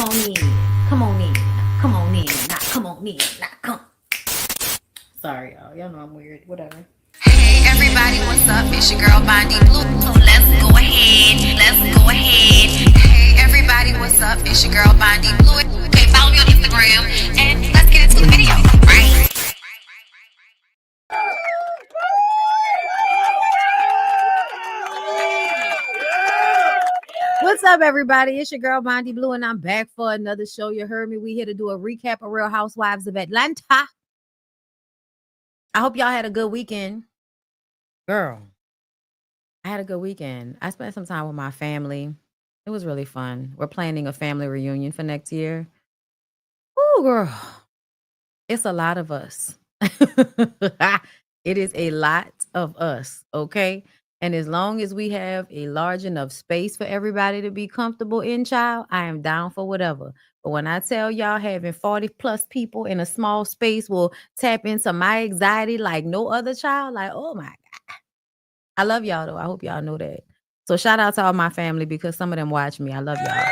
on in. Come on in. Come on in. Not come on in. Not come. Sorry, y'all. Y'all know I'm weird. Whatever. Hey everybody, what's up? It's your girl BondyBlue. So let's go ahead. Let's go ahead. Hey everybody, what's up? It's your girl BondyBlue. Okay, follow me on Instagram and let's get into the video, right? What's up, everybody? It's your girl BondyBlue, and I'm back for another show. You heard me. We here to do a recap of Real Housewives of Atlanta. I hope y'all had a good weekend. Girl, I had a good weekend. I spent some time with my family. It was really fun. We're planning a family reunion for next year. Ooh, girl. It's a lot of us. It is a lot of us, okay? And as long as we have a large enough space for everybody to be comfortable in, child, I am down for whatever. But when I tell y'all having 40 plus people in a small space will tap into my anxiety like no other child, like, oh my God. I love y'all though. I hope y'all know that. So shout out to all my family because some of them watch me. I love y'all.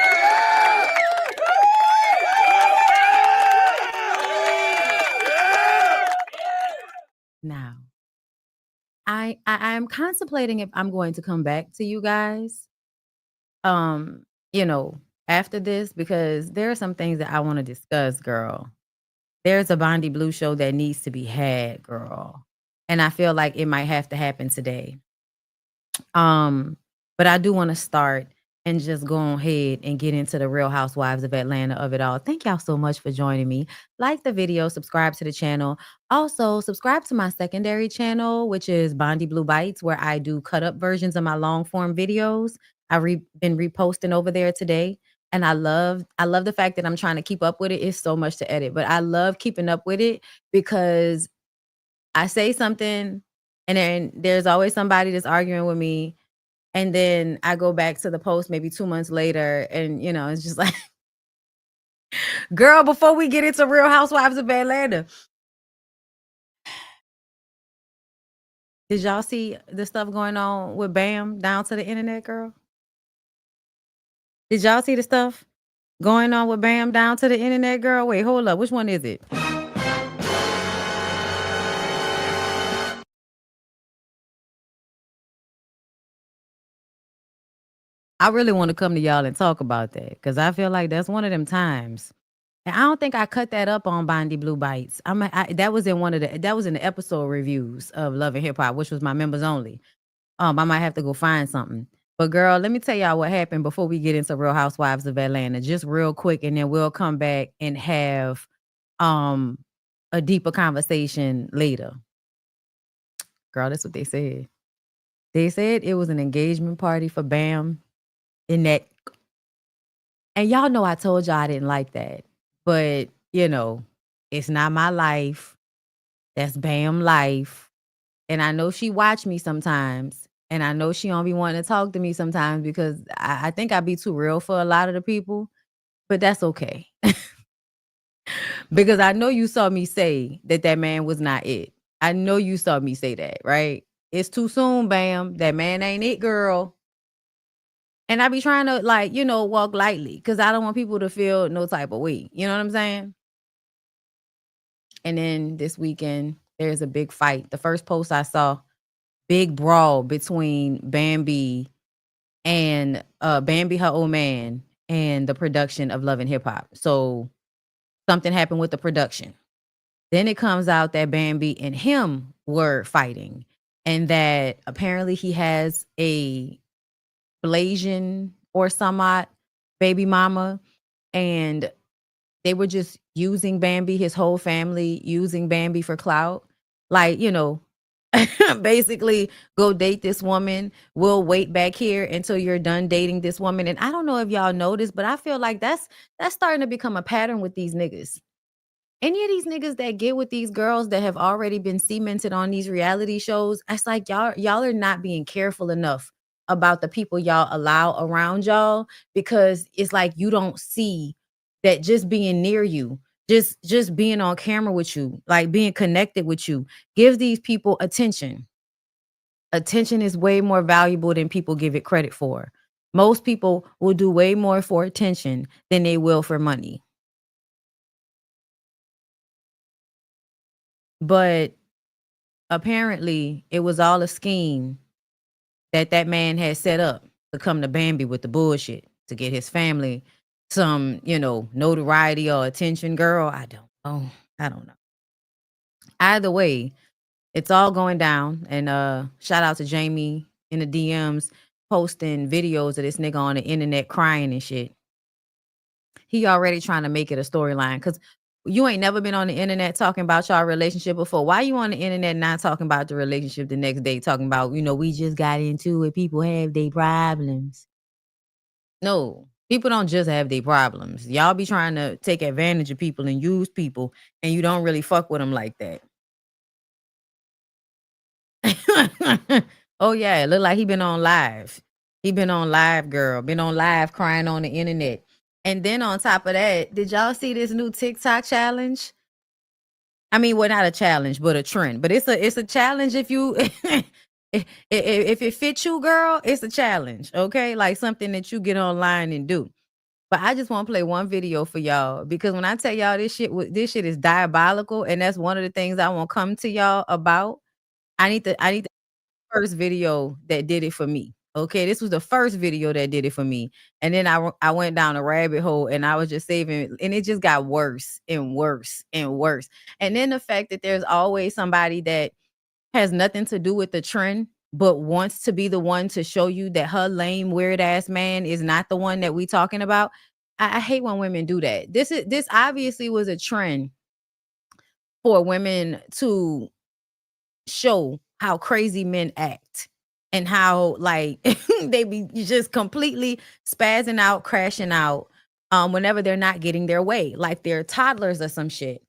Now, I'm contemplating if I'm going to come back to you guys, um, after this because there are some things that I want to discuss, girl. There's a BondyBlue show that needs to be had, girl. And I feel like it might have to happen today. But I do want to start and just go ahead and get into the Real Housewives of Atlanta of it all. Thank y'all so much for joining me. Like the video, subscribe to the channel. Also, subscribe to my secondary channel, which is BondyBlue Bites, where I do cut up versions of my long form videos. I've been reposting over there today. And I love the fact that I'm trying to keep up with it. It's so much to edit, but I love keeping up with it because I say something and then there's always somebody that's arguing with me. And then I go back to the post maybe 2 months later and, it's just like, girl, before we get into Real Housewives of Atlanta, did y'all see the stuff going on with Bam down to the internet, girl? Did y'all see the stuff going on with Bam down to the internet, girl? Wait, hold up. Which one is it? I really want to come to y'all and talk about that because I feel like that's one of them times. And I don't think I cut that up on BondyBlue Bites. That was in the episode reviews of Love and Hip Hop, which was my members only. I might have to go find something. But girl, let me tell y'all what happened before we get into Real Housewives of Atlanta, just real quick, and then we'll come back and have a deeper conversation later. Girl, that's what they said. They said it was an engagement party for Bam in that. And y'all know I told y'all I didn't like that. But, it's not my life. That's Bam life. And I know she watch me sometimes. And I know she don't be wanting to talk to me sometimes because I think I be too real for a lot of the people. But that's okay. Because I know you saw me say that man was not it. I know you saw me say that, right? It's too soon, Bam. That man ain't it, girl. And I be trying to walk lightly because I don't want people to feel no type of way. You know what I'm saying? And then this weekend, there's a big fight. The first post I saw, big brawl between Bambi and Bambi, her old man, and the production of Love and Hip Hop. So something happened with the production. Then it comes out that Bambi and him were fighting and that apparently he has a Blasian or somewhat baby mama, and they were just using Bambi, his whole family using Bambi for clout. Like, basically go date this woman. We'll wait back here until you're done dating this woman. And I don't know if y'all noticed, but I feel like that's starting to become a pattern with these niggas. Any of these niggas that get with these girls that have already been cemented on these reality shows, it's like y'all are not being careful enough about the people y'all allow around y'all because it's like you don't see that just being near you, just being on camera with you, like being connected with you, gives these people attention. Attention is way more valuable than people give it credit for. Most people will do way more for attention than they will for money. But apparently, it was all a scheme that man had set up to come to Bambi with the bullshit to get his family some, notoriety or attention. Girl, I don't know. I don't know. Either way, it's all going down. And shout out to Jamie in the DMs posting videos of this nigga on the internet crying and shit. He already trying to make it a storyline because you ain't never been on the internet talking about y'all relationship before. Why you on the internet not talking about the relationship the next day, talking about, we just got into it. People have their problems. No, people don't just have their problems. Y'all be trying to take advantage of people and use people, and you don't really fuck with them like that. Oh yeah, it look like he been on live. He been on live, girl. Been on live crying on the internet. And then on top of that, did y'all see this new TikTok challenge? I mean, well, not a challenge, but a trend. But it's a challenge if you if it fits you, girl, it's a challenge. Okay. Like something that you get online and do. But I just want to play one video for y'all because when I tell y'all this shit is diabolical, and that's one of the things I want to come to y'all about. I need the first video that did it for me. Okay, this was the first video that did it for me, and then I went down a rabbit hole, and I was just saving, and it just got worse and worse and worse. And then the fact that there's always somebody that has nothing to do with the trend, but wants to be the one to show you that her lame weird ass man is not the one that we talking about. I hate when women do that. This obviously was a trend for women to show how crazy men act and how like they be just completely spazzing out, crashing out whenever they're not getting their way, like they're toddlers or some shit.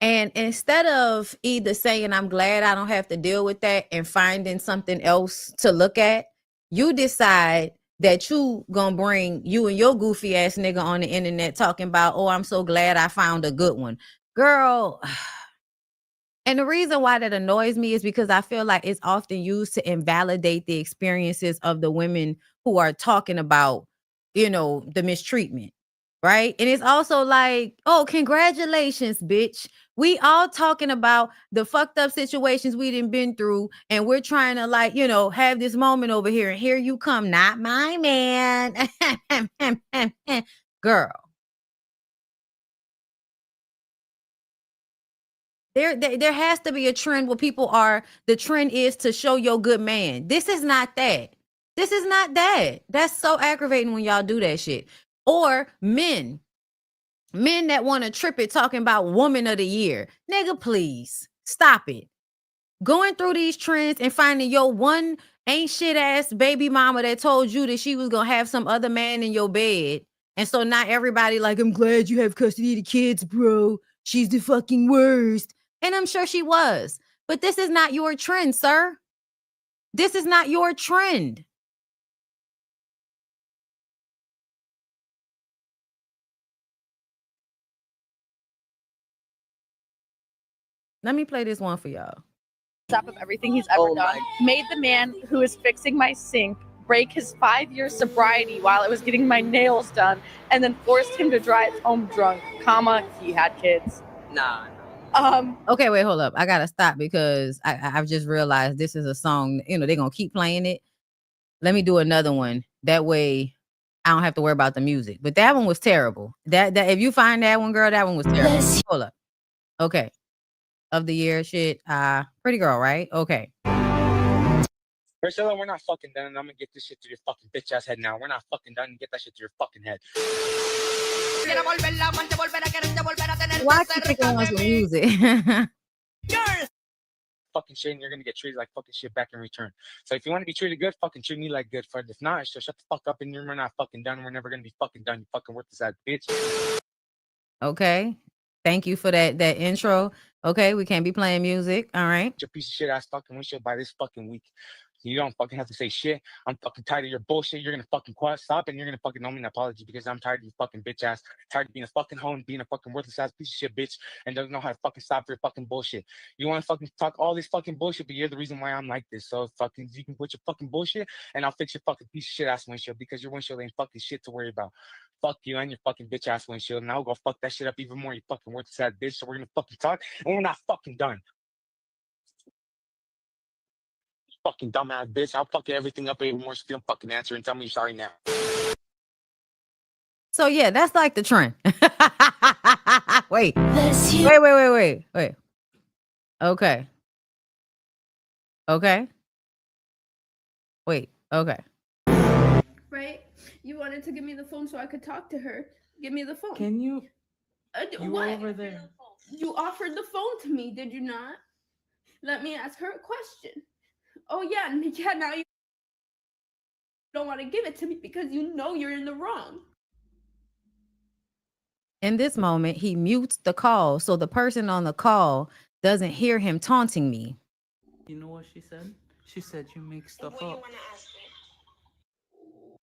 And instead of either saying, I'm glad I don't have to deal with that and finding something else to look at, you decide that you gonna bring you and your goofy ass nigga on the internet talking about, oh, I'm so glad I found a good one. Girl, and the reason why that annoys me is because I feel like it's often used to invalidate the experiences of the women who are talking about, the mistreatment. Right. And it's also like, oh, congratulations, bitch. We all talking about the fucked up situations we done been through. And we're trying to like, have this moment over here. And here you come, not my man. Girl. There has to be a trend where people are, the trend is to show your good man. This is not that. This is not that. That's so aggravating when y'all do that shit. Or men that want to trip it talking about woman of the year. Nigga, please stop it. Going through these trends and finding your one ain't shit ass baby mama that told you that she was gonna have some other man in your bed. And so not everybody like, I'm glad you have custody of the kids, bro. She's the fucking worst. And I'm sure she was. But this is not your trend, sir. This is not your trend. Let me play this one for y'all. Top of everything he's ever done. Made the man who is fixing my sink break his 5-year sobriety while I was getting my nails done, and then forced him to drive home drunk, he had kids. Nah. Okay, wait, hold up. I gotta stop because I've just realized this is a song, they're gonna keep playing it. Let me do another one. That way I don't have to worry about the music. But that one was terrible. That if you find that one, girl, that one was terrible. Yes. Hold up. Okay. Of the year shit. Pretty girl, right? Okay. Priscilla, we're not fucking done. I'm gonna get this shit to your fucking bitch ass head now. We're not fucking done. Get that shit to your fucking head. Why keep picking ones with music? Fucking shit, and you're gonna get treated like fucking shit back in return. So if you want to be treated good, fucking treat me like good. For if not, so shut the fuck up and we're not fucking done. We're never gonna be fucking done. You fucking worthless ass bitch. Okay. Thank you for that intro. Okay, we can't be playing music. All right. Your piece of shit ass fucking windshield by this fucking week. You don't fucking have to say shit. I'm fucking tired of your bullshit. You're gonna fucking stop, and you're gonna fucking owe me an apology because I'm tired of you fucking bitch ass. Tired of being a fucking hoe and being a fucking worthless ass piece of shit bitch and doesn't know how to fucking stop your fucking bullshit. You want to fucking talk all this fucking bullshit, but you're the reason why I'm like this. So fucking you can put your fucking bullshit, and I'll fix your fucking piece of shit ass windshield because your windshield ain't fucking shit to worry about. Fuck you and your fucking bitch ass windshield, and I'll go fuck that shit up even more. You fucking worthless ass bitch. So we're gonna fucking talk, and we're not fucking done. Fucking dumbass bitch. I'll fuck everything up even more. So you don't fucking answer and tell me you're sorry now. So yeah, that's like the trend. Wait. Okay. Wait. Okay. Right? You wanted to give me the phone so I could talk to her. Give me the phone. Can you? You what? over there. You offered the phone to me, did you not? Let me ask her a question. Oh yeah, now you don't want to give it to me because you know you're in the wrong. In this moment, he mutes the call so the person on the call doesn't hear him taunting me. You know what she said? She said you make stuff up.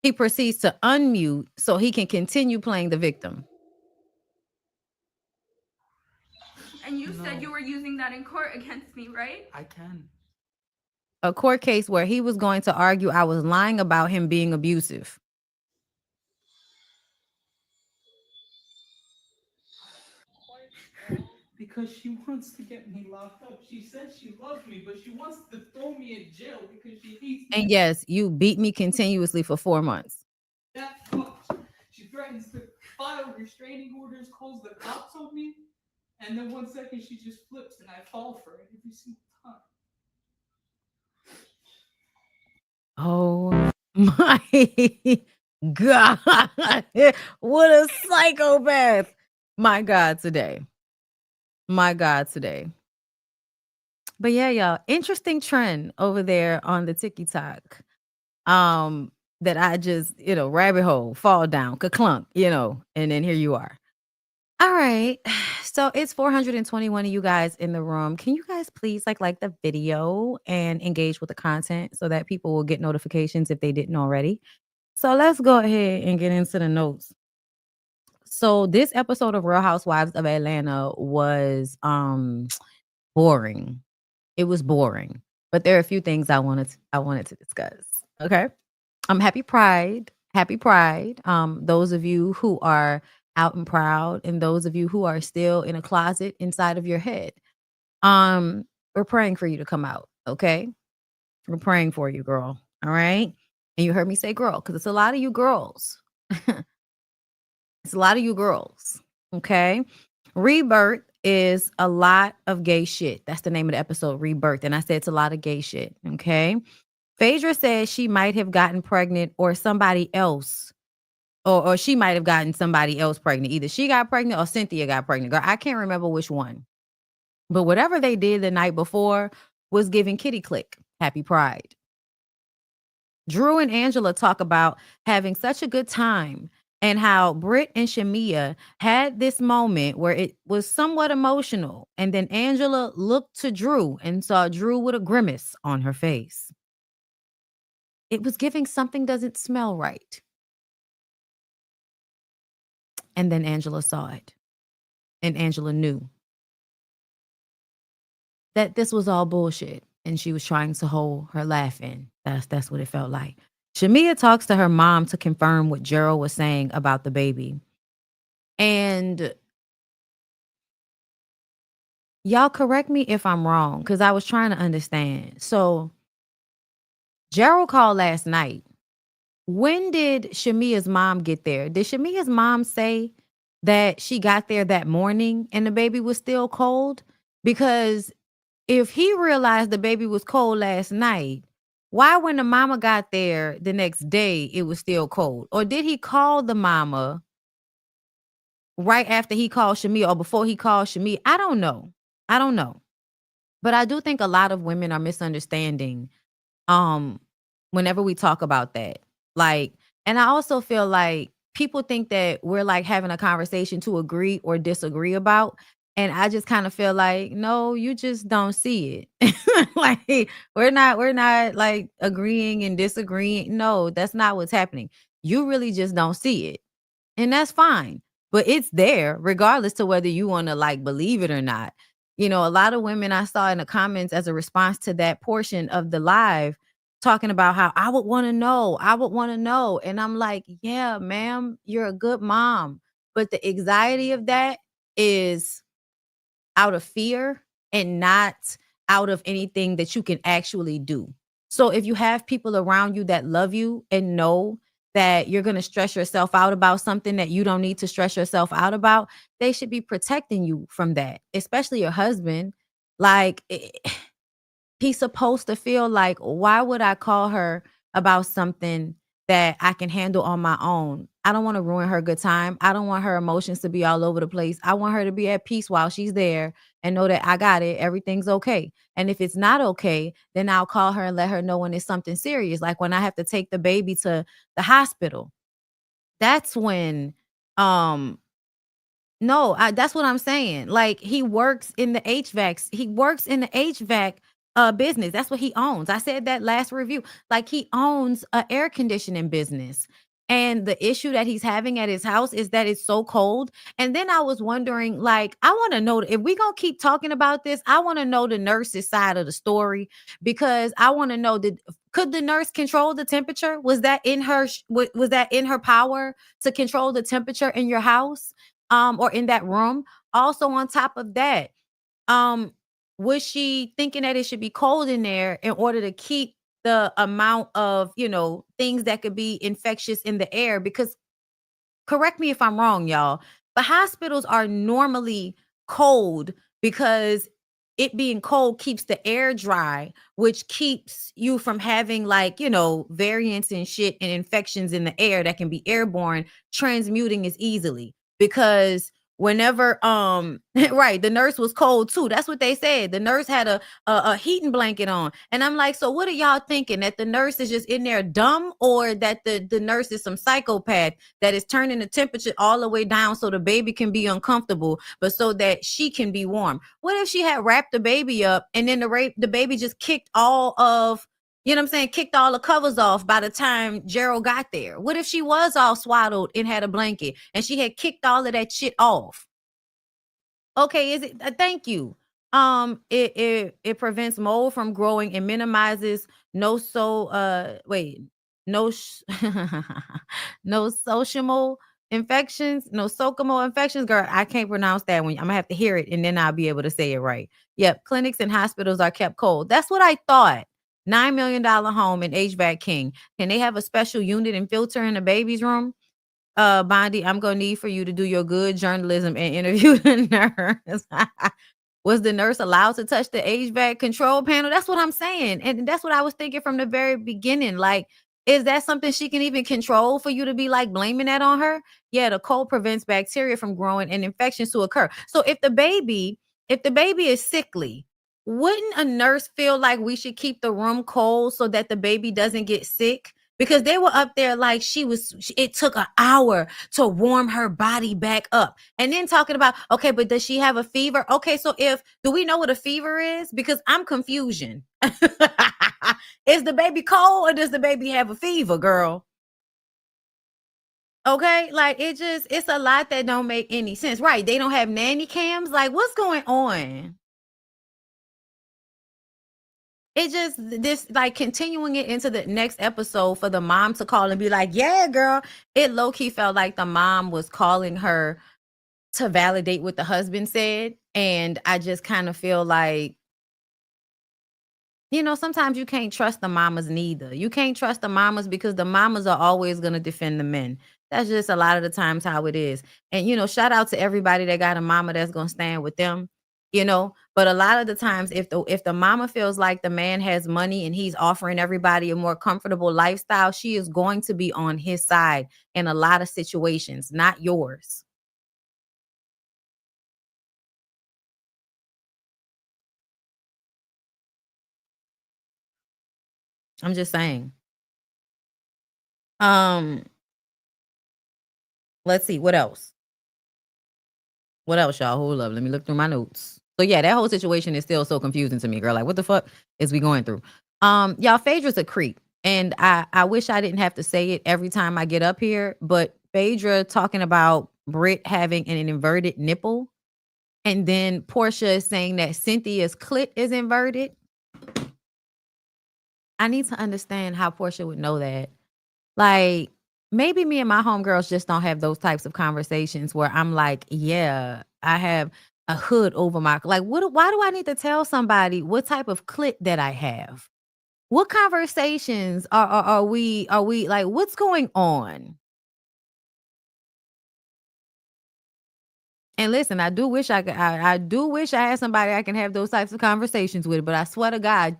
He proceeds to unmute so he can continue playing the victim. And you said you were using that in court against me, right? I can. A court case where he was going to argue I was lying about him being abusive. Because she wants to get me locked up. She says she loves me, but she wants to throw me in jail because she hates me. And yes, you beat me continuously for 4 months. That fuck. She threatens to file restraining orders, calls the cops on me, and then 1 second she just flips and I fall for it every single time. Oh my God. What a psychopath. My God today. But yeah, y'all, interesting trend over there on the TikTok. That I just, rabbit hole, fall down, ka-clunk, and then here you are. All right. So it's 421 of you guys in the room. Can you guys please like the video and engage with the content so that people will get notifications if they didn't already? So let's go ahead and get into the notes. So this episode of Real Housewives of Atlanta was boring. It was boring, but there are a few things I wanted to discuss. Okay. Happy Pride. Those of you who are out and proud, and those of you who are still in a closet inside of your head, we're praying for you to come out. Okay. We're praying for you, girl. All right. And you heard me say girl, because it's a lot of you girls. It's a lot of you girls. Okay. Rebirth is a lot of gay shit. That's the name of the episode, Rebirth. And I said it's a lot of gay shit. Okay. Phaedra says she might have gotten pregnant or somebody else, or she might have gotten somebody else pregnant. Either she got pregnant or Cynthia got pregnant. Girl, I can't remember which one. But whatever they did the night before was giving kitty click. Happy Pride. Drew and Angela talk about having such a good time and how Britt and Shamia had this moment where it was somewhat emotional. And then Angela looked to Drew and saw Drew with a grimace on her face. It was giving something doesn't smell right. And then Angela saw it. And Angela knew that this was all bullshit. And she was trying to hold her laugh in. That's what it felt like. Shamia talks to her mom to confirm what Gerald was saying about the baby. And y'all correct me if I'm wrong, because I was trying to understand. So Gerald called last night. When did Shamia's mom get there? Did Shamia's mom say that she got there that morning and the baby was still cold? Because if he realized the baby was cold last night, why when the mama got there the next day, it was still cold? Or did he call the mama right after he called Shamia or before he called Shamia? I don't know. But I do think a lot of women are misunderstanding whenever we talk about that. Like, and I also feel like people think that we're like having a conversation to agree or disagree about. And I just kind of feel like, no, you just don't see it. Like we're not like agreeing and disagreeing. No, that's not what's happening. You really just don't see it. And that's fine. But it's there regardless to whether you want to like believe it or not. You know, a lot of women I saw in the comments as a response to that portion of the live talking about how I would want to know. I would want to know. And I'm like, yeah, ma'am, you're a good mom. But the anxiety of that is out of fear and not out of anything that you can actually do. So if you have people around you that love you and know that you're going to stress yourself out about something that you don't need to stress yourself out about, they should be protecting you from that, especially your husband. Like, he's supposed to feel like, why would I call her about something that I can handle on my own? I don't want to ruin her good time. I don't want her emotions to be all over the place. I want her to be at peace while she's there and know that I got it. Everything's okay. And if it's not okay, then I'll call her and let her know when it's something serious. Like when I have to take the baby to the hospital. That's when um no, that's what I'm saying. Like he works in the HVAC. He works in the HVAC business. That's what he owns. I said that last review. Like he owns a air conditioning business. And the issue that he's having at his house is that it's so cold. And then I was wondering, like, I want to know if we gonna keep talking about this. I want to know the nurse's side of the story because I want to know that could the nurse control the temperature? Was that in her? Was that in her power to control the temperature in your house? Or in that room. Also, on top of that, um, was she thinking that it should be cold in there in order to keep the amount of, things that could be infectious in the air? Because correct me if I'm wrong, y'all, but hospitals are normally cold because it being cold keeps the air dry, which keeps you from having like, variants and shit and infections in the air that can be airborne, transmuting as easily. Because whenever right, the nurse was cold too. That's what they said. The nurse had a heating blanket on. And I'm like, so what are y'all thinking? That the nurse is just in there dumb, or that the nurse is some psychopath that is turning the temperature all the way down so the baby can be uncomfortable, but so that she can be warm? What if she had wrapped the baby up and then the baby just kicked all of, kicked all the covers off by the time Gerald got there? What if she was all swaddled and had a blanket and she had kicked all of that shit off? Okay, is it? Thank you. It prevents mold from growing and minimizes no so wait no no social infections, no socomo infections. Girl, I can't pronounce that one. I'm gonna have to hear it and then I'll be able to say it right. Yep, clinics and hospitals are kept cold. That's what I thought. $9 million home in HVAC King. Can they have a special unit and filter in the baby's room? Bondi, I'm gonna need for you to do your good journalism and interview the nurse. Was the nurse allowed to touch the HVAC control panel? That's what I'm saying. And that's what I was thinking from the very beginning. Like, is that something she can even control for you to be like blaming that on her? Yeah, the cold prevents bacteria from growing and infections to occur. So if the baby is sickly, wouldn't a nurse feel like we should keep the room cold so that the baby doesn't get sick? Because they were up there like it took an hour to warm her body back up. And then talking about, okay, but does she have a fever? Okay, so do we know what a fever is? Because I'm confusion. Is the baby cold or does the baby have a fever, girl? Okay, like it's a lot that don't make any sense. Right, they don't have nanny cams. Like, what's going on? It just this like continuing it into the next episode for the mom to call and be like, yeah, girl. It low-key felt like the mom was calling her to validate what the husband said. And I just kind of feel like, sometimes you can't trust the mamas neither. You can't trust the mamas because the mamas are always going to defend the men. That's just a lot of the times how it is. And, shout out to everybody that got a mama that's going to stand with them, but a lot of the times if the mama feels like the man has money and he's offering everybody a more comfortable lifestyle, she is going to be on his side in a lot of situations, not yours. I'm just saying. Um, let's see what else. What else, y'all? Hold up. Let me look through my notes. So yeah, that whole situation is still so confusing to me, girl. Like, what the fuck is we going through? Y'all, Phaedra's a creep. And I wish I didn't have to say it every time I get up here, but Phaedra talking about Britt having an inverted nipple, and then Portia is saying that Cynthia's clit is inverted. I need to understand how Portia would know that. Like, maybe me and my homegirls just don't have those types of conversations where I'm like, yeah, I have a hood over my, like, why do I need to tell somebody what type of clit that I have? What conversations are we like, what's going on? And listen, I do wish I could. I do wish I had somebody I can have those types of conversations with. But I swear to God,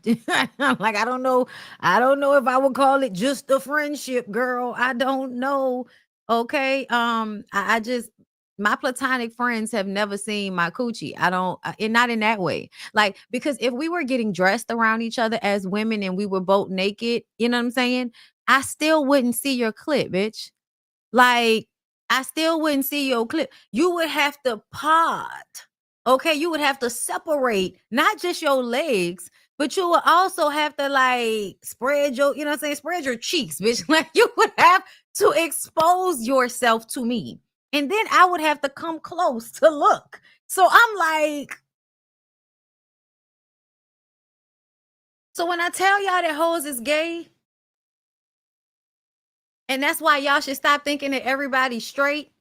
like, I don't know. I don't know if I would call it just a friendship, girl. I don't know. Okay. I just, my platonic friends have never seen my coochie. I don't. And not in that way. Like, because if we were getting dressed around each other as women and we were both naked, you know what I'm saying? I still wouldn't see your clit, bitch. Like, I still wouldn't see your clip. You would have to pod. Okay, you would have to separate not just your legs, but you would also have to like spread your, you know what I'm saying, spread your cheeks, bitch. Like, you would have to expose yourself to me. And then I would have to come close to look. So I'm like, so when I tell y'all that hoes is gay, and that's why y'all should stop thinking that everybody's straight,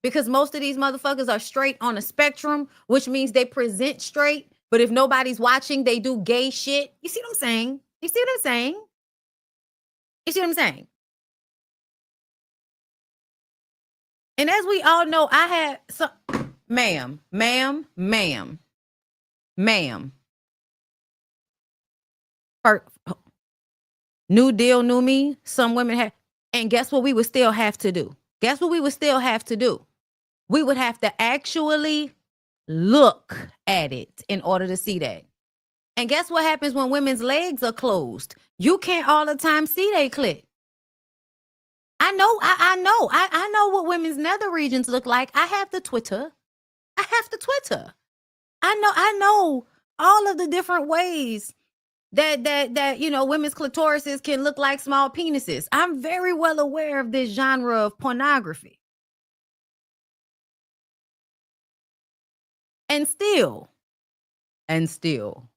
because most of these motherfuckers are straight on a spectrum, which means they present straight, but if nobody's watching, they do gay shit. You see what I'm saying? You see what I'm saying? You see what I'm saying? And as we all know, I had some, ma'am. New deal, new me. Some women have, and guess what we would still have to do? Guess what we would still have to do? We would have to actually look at it in order to see that. And guess what happens when women's legs are closed? You can't all the time see they clit. I know, I know what women's nether regions look like. I have the Twitter. I know all of the different ways that you know, women's clitorises can look like small penises. I'm very well aware of this genre of pornography. And still, and still,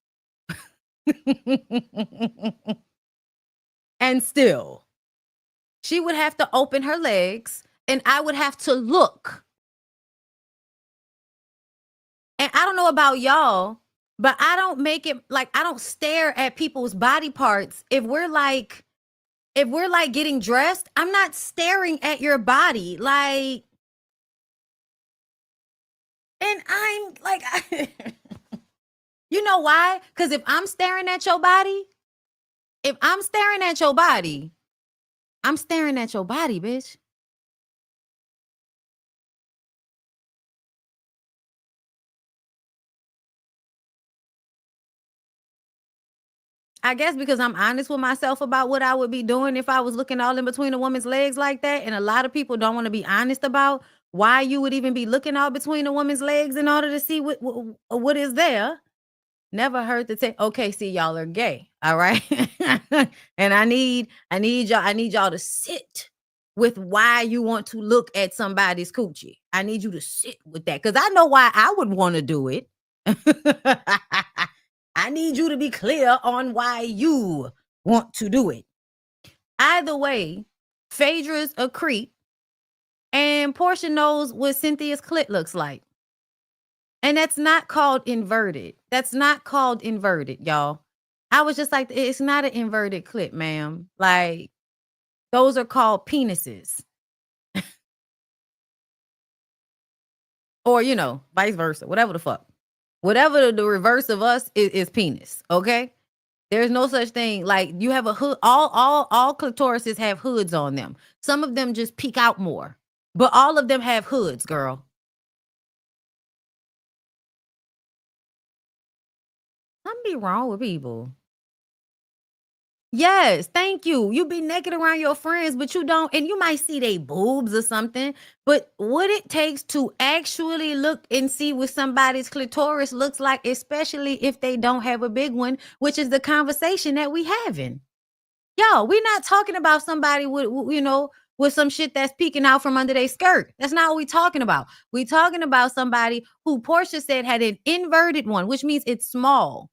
she would have to open her legs and I would have to look. And I don't know about y'all, but I don't make it like, I don't stare at people's body parts. If we're like getting dressed, I'm not staring at your body. Like, and I'm like, you know why? Because if I'm staring at your body, I'm staring at your body, bitch. I guess because I'm honest with myself about what I would be doing if I was looking all in between a woman's legs like that. And a lot of people don't want to be honest about why you would even be looking all between a woman's legs in order to see what is there. Never heard the say, okay, see, y'all are gay. All right. And I need y'all to sit with why you want to look at somebody's coochie. I need you to sit with that because I know why I would want to do it. I need you to be clear on why you want to do it. Either way, Phaedra's a creep, and Portia knows what Cynthia's clit looks like. And that's not called inverted. That's not called inverted, y'all. I was just like, it's not an inverted clit, ma'am. Like, those are called penises. Or, you know, vice versa, whatever the fuck. Whatever the reverse of us is penis, okay? There's no such thing. Like, you have a hood. All clitorises have hoods on them. Some of them just peek out more, but all of them have hoods, girl. Something be wrong with people. Yes, thank you. You be naked around your friends, but you don't, and you might see they boobs or something. But what it takes to actually look and see what somebody's clitoris looks like, especially if they don't have a big one, which is the conversation that we having. Yo, we're not talking about somebody with some shit that's peeking out from under their skirt. That's not what we talking about. We talking about somebody who Portia said had an inverted one, which means it's small.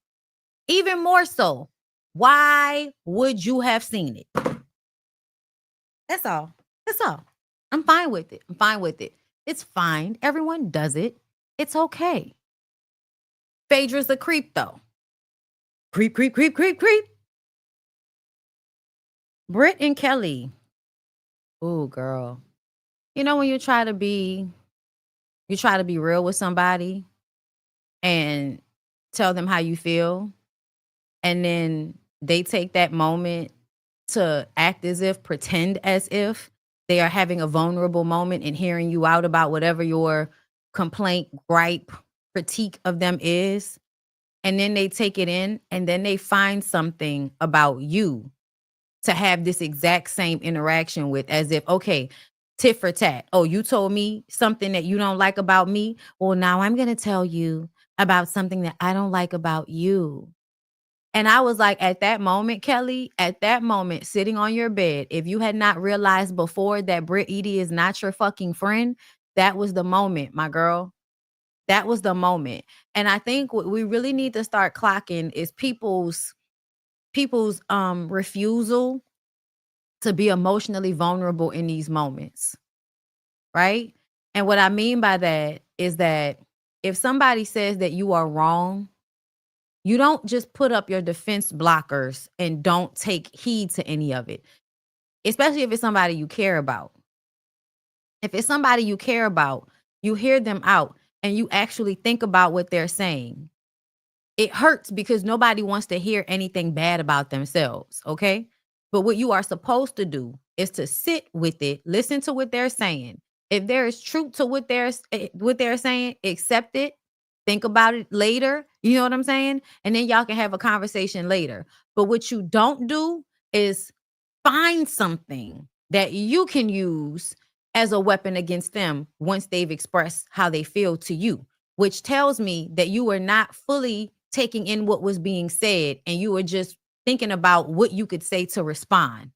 Even more so, why would you have seen it? That's all. That's all. I'm fine with it. I'm fine with it. It's fine. Everyone does it. It's okay. Phaedra's a creep, though. Creep, creep, creep, creep, creep. Britt and Kelly. Ooh, girl. You know when you try to be real with somebody and tell them how you feel, and then they take that moment to act as if, pretend as if they are having a vulnerable moment and hearing you out about whatever your complaint, gripe, critique of them is. And then they take it in and then they find something about you to have this exact same interaction with, as if, okay, tit for tat. Oh, you told me something that you don't like about me. Well, now I'm going to tell you about something that I don't like about you. And I was like, at that moment, Kelly, at that moment, sitting on your bed, if you had not realized before that Britt Edie is not your fucking friend, that was the moment, my girl. That was the moment. And I think what we really need to start clocking is people's refusal to be emotionally vulnerable in these moments. Right? And what I mean by that is that if somebody says that you are wrong, you don't just put up your defense blockers and don't take heed to any of it, especially if it's somebody you care about. If it's somebody you care about, you hear them out and you actually think about what they're saying. It hurts because nobody wants to hear anything bad about themselves, okay? But what you are supposed to do is to sit with it, listen to what they're saying. If there is truth to what they're saying, accept it. Think about it later. You know what I'm saying? And then y'all can have a conversation later. But what you don't do is find something that you can use as a weapon against them once they've expressed how they feel to you, which tells me that you were not fully taking in what was being said and you were just thinking about what you could say to respond.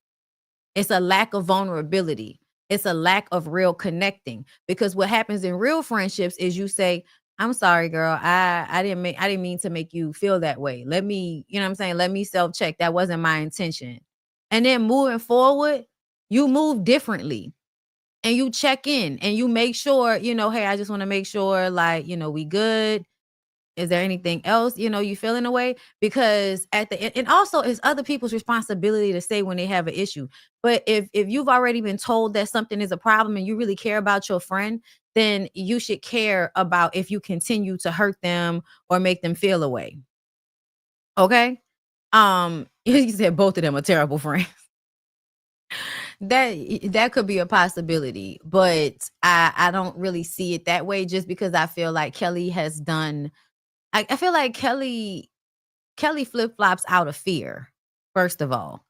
It's a lack of vulnerability. It's a lack of real connecting, because what happens in real friendships is you say, I'm sorry, girl. I didn't mean to make you feel that way. Let me, you know what I'm saying? Let me self-check. That wasn't my intention. And then moving forward, you move differently and you check in and you make sure, hey, I just want to make sure, like, we good. Is there anything else, you feel in a way? Because at the end, and also it's other people's responsibility to say when they have an issue. But if you've already been told that something is a problem and you really care about your friend, then you should care about if you continue to hurt them or make them feel a way. Okay? You said both of them are terrible friends. That could be a possibility, but I don't really see it that way, just because I feel like Kelly has done I feel like Kelly flip-flops out of fear, first of all.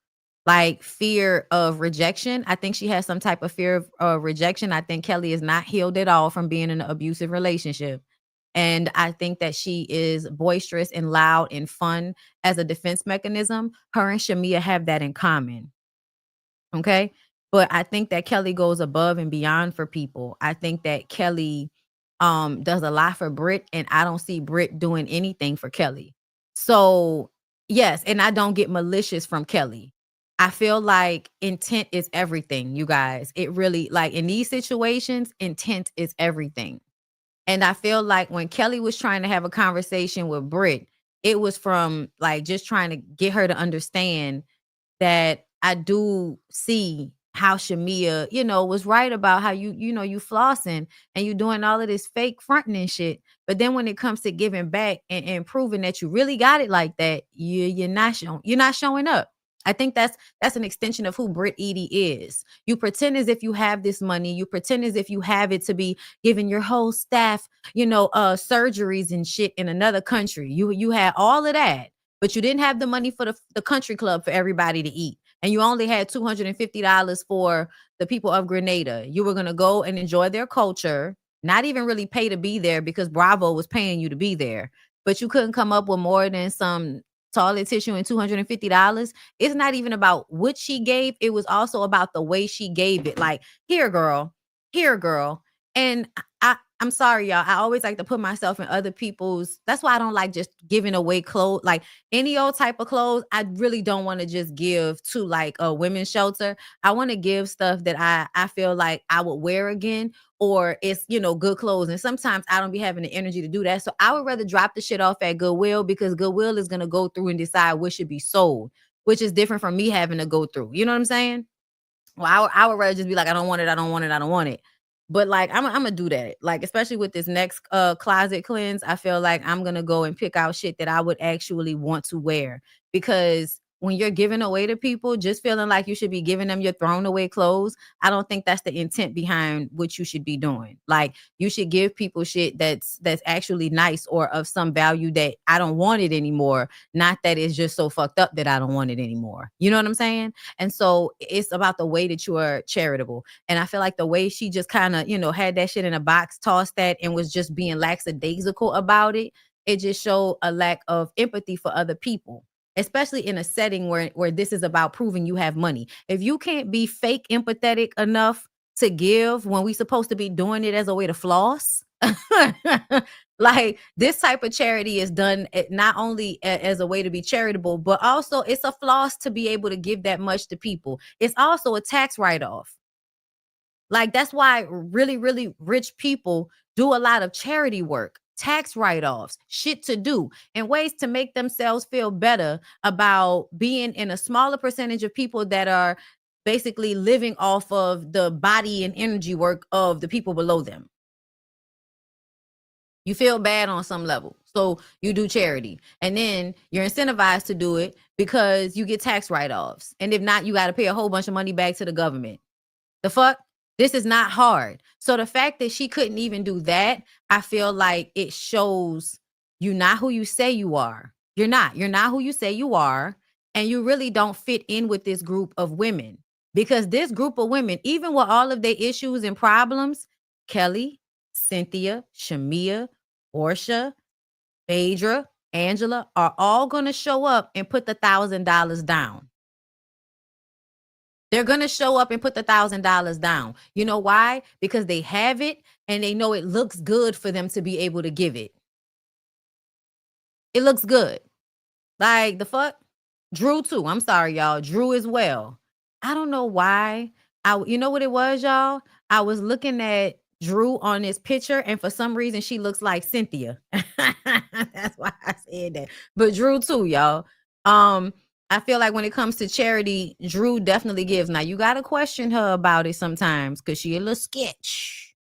Like fear of rejection. I think she has some type of fear of rejection. I think Kelly is not healed at all from being in an abusive relationship. And I think that she is boisterous and loud and fun as a defense mechanism. Her and Shamia have that in common. Okay. But I think that Kelly goes above and beyond for people. I think that Kelly does a lot for Britt, and I don't see Britt doing anything for Kelly. So yes, and I don't get malicious from Kelly. I feel like intent is everything, you guys. It really, like, in these situations, intent is everything. And I feel like when Kelly was trying to have a conversation with Britt, it was from like just trying to get her to understand that I do see how Shamia, was right about how you flossing and you doing all of this fake fronting and shit. But then when it comes to giving back and proving that you really got it like that, you're not showing up. I think that's an extension of who Britt Edie is. You pretend as if you have this money. You pretend as if you have it to be giving your whole staff, surgeries and shit in another country. You had all of that. but you didn't have the money for the country club for everybody to eat. And you only had $250 for the people of Grenada. You were going to go and enjoy their culture, not even really pay to be there because Bravo was paying you to be there. But you couldn't come up with more than some toilet tissue and $250. It's not even about what she gave. It was also about the way she gave it. Like, here, girl. And I'm sorry, y'all. I always like to put myself in other people's. That's why I don't like just giving away clothes. Like any old type of clothes, I really don't want to just give to like a women's shelter. I want to give stuff that I feel like I would wear again, or it's, good clothes. And sometimes I don't be having the energy to do that. So I would rather drop the shit off at Goodwill, because Goodwill is going to go through and decide what should be sold, which is different from me having to go through. You know what I'm saying? Well, I would rather just be like, I don't want it. But like, I'm gonna do that. Like, especially with this next closet cleanse, I feel like I'm gonna go and pick out shit that I would actually want to wear. Because when you're giving away to people, just feeling like you should be giving them your thrown away clothes, I don't think that's the intent behind what you should be doing. Like, you should give people shit that's actually nice or of some value that I don't want it anymore. Not that it's just so fucked up that I don't want it anymore. You know what I'm saying? And so it's about the way that you are charitable. And I feel like the way she just kind of, had that shit in a box, tossed that, and was just being lackadaisical about it, it just showed a lack of empathy for other people, especially in a setting where this is about proving you have money. If you can't be fake empathetic enough to give when we supposed to be doing it as a way to floss, like this type of charity is done not only as a way to be charitable, but also it's a floss to be able to give that much to people. It's also a tax write-off. Like, that's why really, really rich people do a lot of charity work, tax write-offs, shit to do, and ways to make themselves feel better about being in a smaller percentage of people that are basically living off of the body and energy work of the people below them. You feel bad on some level, so you do charity, and then you're incentivized to do it because you get tax write-offs. And if not, you got to pay a whole bunch of money back to the government. The fuck? This is not hard. So the fact that she couldn't even do that, I feel like it shows you're not who you say you are. You're not who you say you are. And you really don't fit in with this group of women, because this group of women, even with all of their issues and problems, Kelly, Cynthia, Shamia, Portia, Phaedra, Angela, are all going to show up and put the $1,000 down. They're going to show up and put the $1,000 down. You know why? Because they have it and they know it looks good for them to be able to give it. It looks good. Like, the fuck? Drew too. I'm sorry, y'all. Drew as well. I don't know why. You know what it was, y'all? I was looking at Drew on this picture, and for some reason she looks like Cynthia. That's why I said that. But Drew too, y'all. I feel like when it comes to charity, Drew definitely gives. Now, you got to question her about it sometimes because she a little sketch.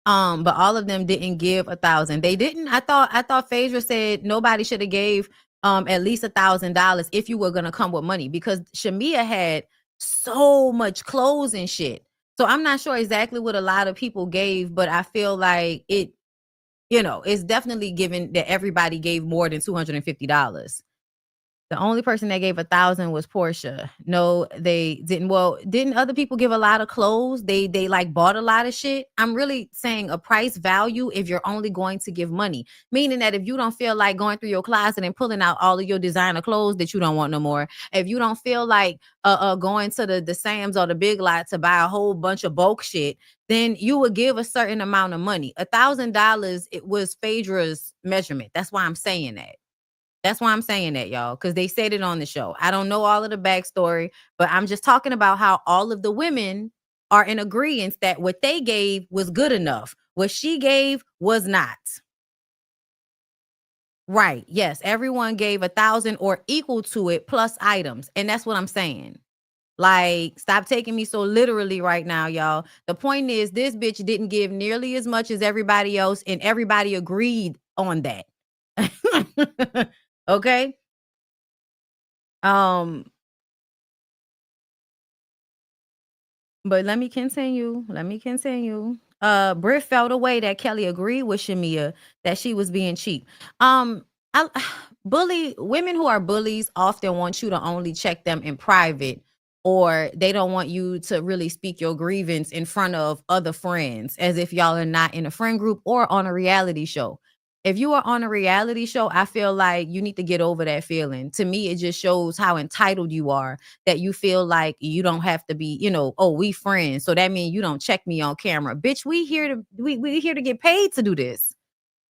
But all of them didn't give 1,000. They didn't. I thought Phaedra said nobody should have gave at least $1,000 if you were going to come with money, because Shamia had so much clothes and shit. So I'm not sure exactly what a lot of people gave, but I feel like it, it's definitely given that everybody gave more than $250. The only person that gave 1,000 was Portia. No, they didn't. Well, didn't other people give a lot of clothes? They like bought a lot of shit. I'm really saying a price value if you're only going to give money, meaning that if you don't feel like going through your closet and pulling out all of your designer clothes that you don't want no more, if you don't feel like going to the Sam's or the Big Lot to buy a whole bunch of bulk shit, then you would give a certain amount of money. $1,000, it was Phaedra's measurement. That's why I'm saying that. That's why I'm saying that, y'all, because they said it on the show. I don't know all of the backstory, but I'm just talking about how all of the women are in agreement that what they gave was good enough. What she gave was not. Right. Yes. Everyone gave 1,000 or equal to it plus items. And that's what I'm saying. Like, stop taking me so literally right now, y'all. The point is, this bitch didn't give nearly as much as everybody else, and everybody agreed on that. Okay. But let me continue. Britt felt a way that Kelly agreed with Shamia that she was being cheap. Women who are bullies often want you to only check them in private, or they don't want you to really speak your grievance in front of other friends, as if y'all are not in a friend group or on a reality show. If you are on a reality show, I feel like you need to get over that feeling. To me, it just shows how entitled you are, that you feel like you don't have to be, oh, we friends, so that means you don't check me on camera. Bitch, we here to get paid to do this.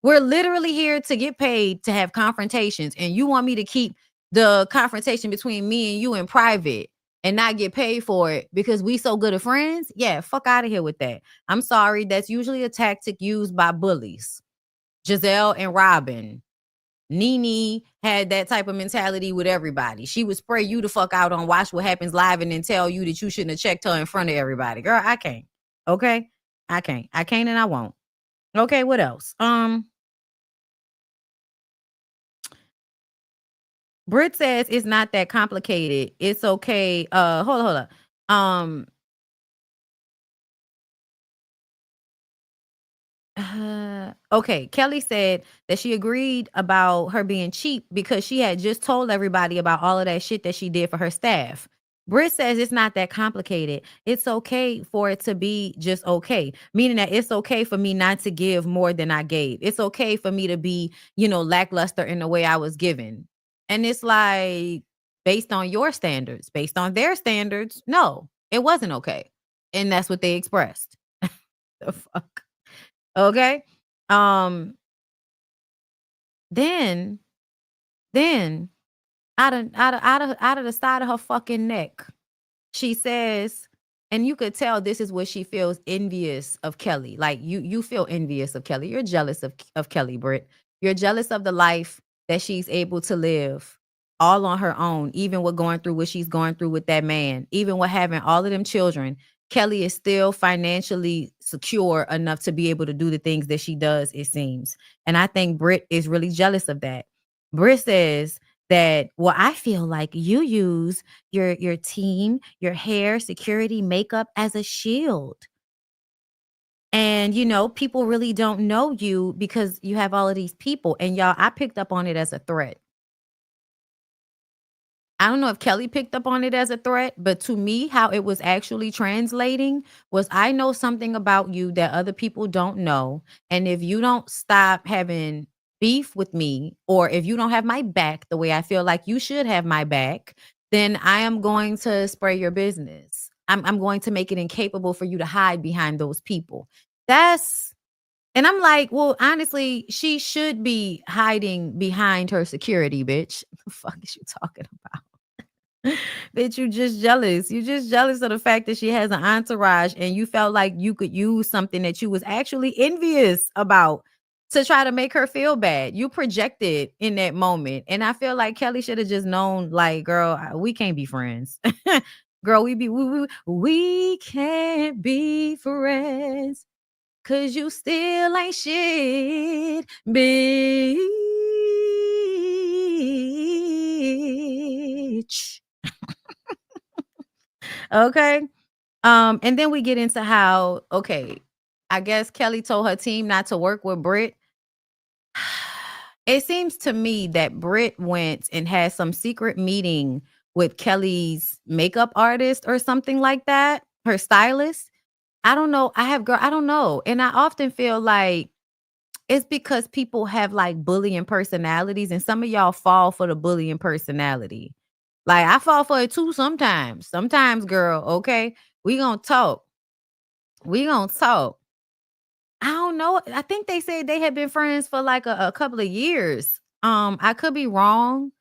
We're literally here to get paid to have confrontations, and you want me to keep the confrontation between me and you in private and not get paid for it because we so good of friends? Yeah, fuck out of here with that. I'm sorry. That's usually a tactic used by bullies. Giselle and Robin. Nene had that type of mentality with everybody. She would spray you the fuck out on Watch What Happens Live and then tell you that you shouldn't have checked her in front of everybody. Girl, I can't. Okay? I can't and I won't. Okay, what else? Britt says it's not that complicated. It's okay. Hold up. Okay. Kelly said that she agreed about her being cheap because she had just told everybody about all of that shit that she did for her staff. Britt says it's not that complicated. It's okay for it to be just okay, meaning that it's okay for me not to give more than I gave. It's okay for me to be, lackluster in the way I was given. And it's like, based on your standards, based on their standards, no, it wasn't okay. And that's what they expressed. The fuck? Okay. Um, then out of the side of her fucking neck, she says, and you could tell this is what she feels envious of Kelly. Like you feel envious of Kelly. You're jealous of Kelly, Britt. You're jealous of the life that she's able to live all on her own, even with going through what she's going through with that man, even with having all of them children. Kelly is still financially secure enough to be able to do the things that she does, it seems. And I think Britt is really jealous of that. Britt says that, well, I feel like you use your team, your hair, security, makeup as a shield. And people really don't know you because you have all of these people. And y'all, I picked up on it as a threat. I don't know if Kelly picked up on it as a threat, but to me, how it was actually translating was, I know something about you that other people don't know. And if you don't stop having beef with me, or if you don't have my back the way I feel like you should have my back, then I am going to spray your business. I'm going to make it incapable for you to hide behind those people. And I'm like, well, honestly, she should be hiding behind her security, bitch. What the fuck is you talking about? Bitch, you just jealous. You just jealous of the fact that she has an entourage, and you felt like you could use something that you was actually envious about to try to make her feel bad. You projected in that moment. And I feel like Kelly should have just known, like, girl, we can't be friends. Girl, we can't be friends. Cause you still ain't shit, bitch. Okay. And then we get into how, okay, I guess Kelly told her team not to work with Britt. It seems to me that Britt went and had some secret meeting with Kelly's makeup artist or something like that, her stylist. I don't know. I don't know. And I often feel like it's because people have like bullying personalities, and some of y'all fall for the bullying personality. Like, I fall for it too sometimes. Sometimes, girl, okay? We gonna talk. I don't know. I think they said they had been friends for like a couple of years. I could be wrong.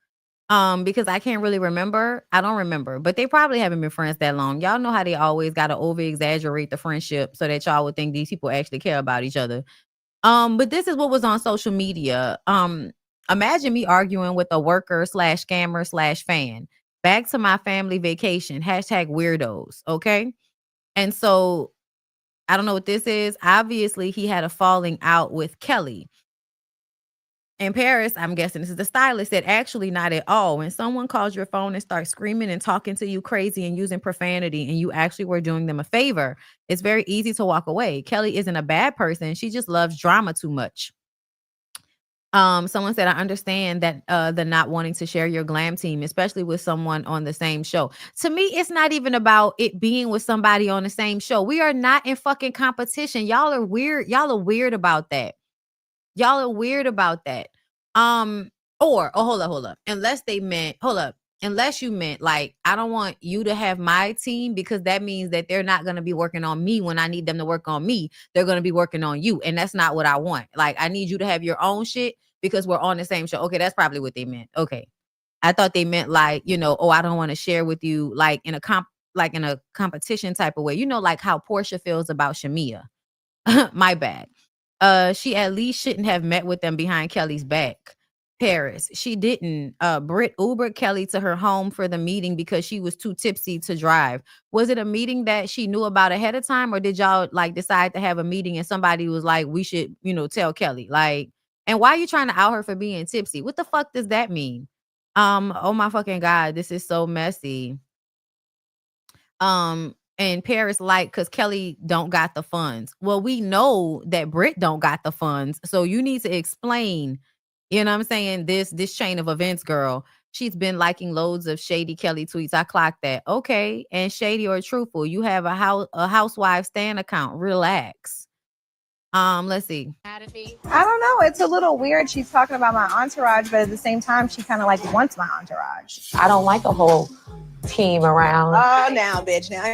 Because I can't really remember. I don't remember, but they probably haven't been friends that long. Y'all know how they always got to over exaggerate the friendship so that y'all would think these people actually care about each other. But this is what was on social media. Imagine me arguing with a worker / scammer / fan. Back to my family vacation. #weirdos. Okay. And so I don't know what this is. Obviously, he had a falling out with Kelly. In Paris, I'm guessing this is the stylist, said, actually not at all. When someone calls your phone and starts screaming and talking to you crazy and using profanity, and you actually were doing them a favor, it's very easy to walk away. Kelly isn't a bad person. She just loves drama too much. Someone said, I understand that the not wanting to share your glam team, especially with someone on the same show. To me, it's not even about it being with somebody on the same show. We are not in fucking competition. Y'all are weird. Y'all are weird about that. Y'all are weird about that. Hold up. Unless you meant like, I don't want you to have my team, because that means that they're not going to be working on me when I need them to work on me. They're going to be working on you. And that's not what I want. Like, I need you to have your own shit because we're on the same show. Okay, that's probably what they meant. Okay. I thought they meant like, I don't want to share with you like in a competition type of way. Like how Portia feels about Shamia. My bad. She at least shouldn't have met with them behind Kelly's back. Paris, she didn't. Britt Ubered Kelly to her home for the meeting because she was too tipsy to drive. Was it a meeting that she knew about ahead of time, or did y'all like decide to have a meeting and somebody was like, we should, tell Kelly? Like, and why are you trying to out her for being tipsy? What the fuck does that mean? Oh my fucking God, this is so messy. And Paris like, because Kelly don't got the funds. Well, we know that Britt don't got the funds, so you need to explain, you know what I'm saying, this chain of events, girl. She's been liking loads of shady Kelly tweets. I clocked that. Okay, and shady or truthful, you have a Housewives stan account. Relax. Let's see. I don't know. It's a little weird. She's talking about my entourage, but at the same time, she kind of like wants my entourage. I don't like a whole team around. Oh, now, bitch. Now.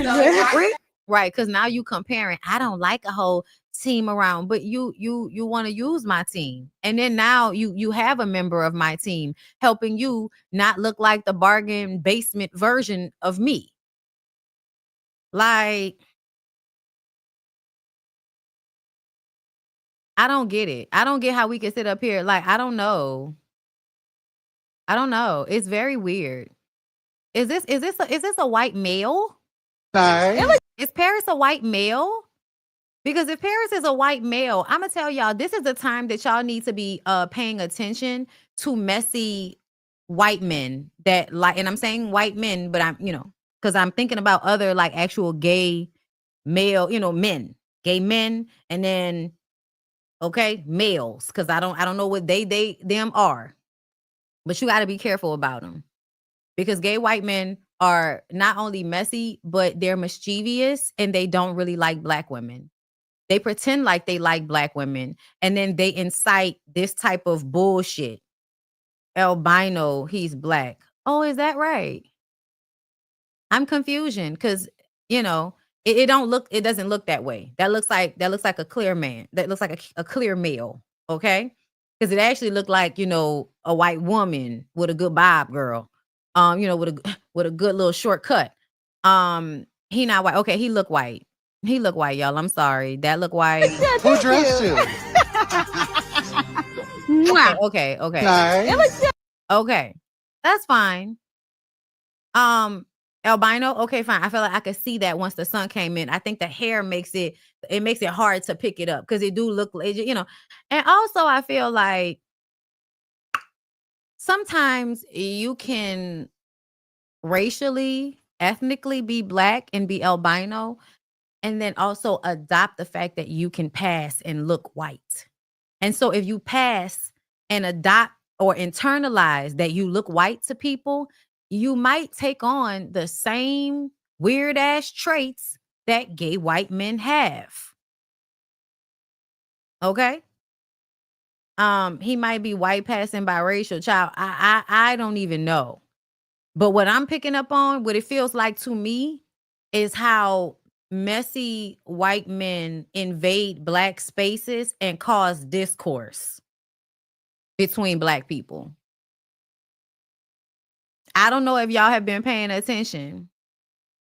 Right, because now you comparing. I don't like a whole team around, but you want to use my team, and then now you have a member of my team helping you not look like the bargain basement version of me. Like, I don't get it. I don't get how we can sit up here. Like, I don't know. It's very weird. Is this a white male? Nice. Is Paris a white male? Because if Paris is a white male, I'm gonna tell y'all, this is the time that y'all need to be paying attention to messy white men that like, and I'm saying white men, but I'm, because I'm thinking about other like actual gay male, men, gay men, and then males, because I don't know what them are, but you got to be careful about them, because gay white men are not only messy, but they're mischievous, and they don't really like black women. They pretend like they like black women, and then they incite this type of bullshit. Albino, he's black. Oh, is that right? I'm confusion because it doesn't look that way. That looks like a clear man. That looks like a clear male. Okay, because it actually looked like a white woman with a good bob, girl. With a good little shortcut. He not white. Okay, he look white. He look white, y'all. I'm sorry. That look white. Who dressed you? Okay. Nice. Okay. That's fine. Albino. Okay, fine. I feel like I could see that once the sun came in. I think the hair makes it hard to pick it up because it do look, and also I feel like sometimes you can racially, ethnically be black and be albino, and then also adopt the fact that you can pass and look white. And so if you pass and adopt or internalize that you look white to people, you might take on the same weird ass traits that gay white men have. Okay? He might be white passing biracial. Child, I don't even know. But what I'm picking up on, what it feels like to me, is how messy white men invade black spaces and cause discourse between black people. I don't know if y'all have been paying attention.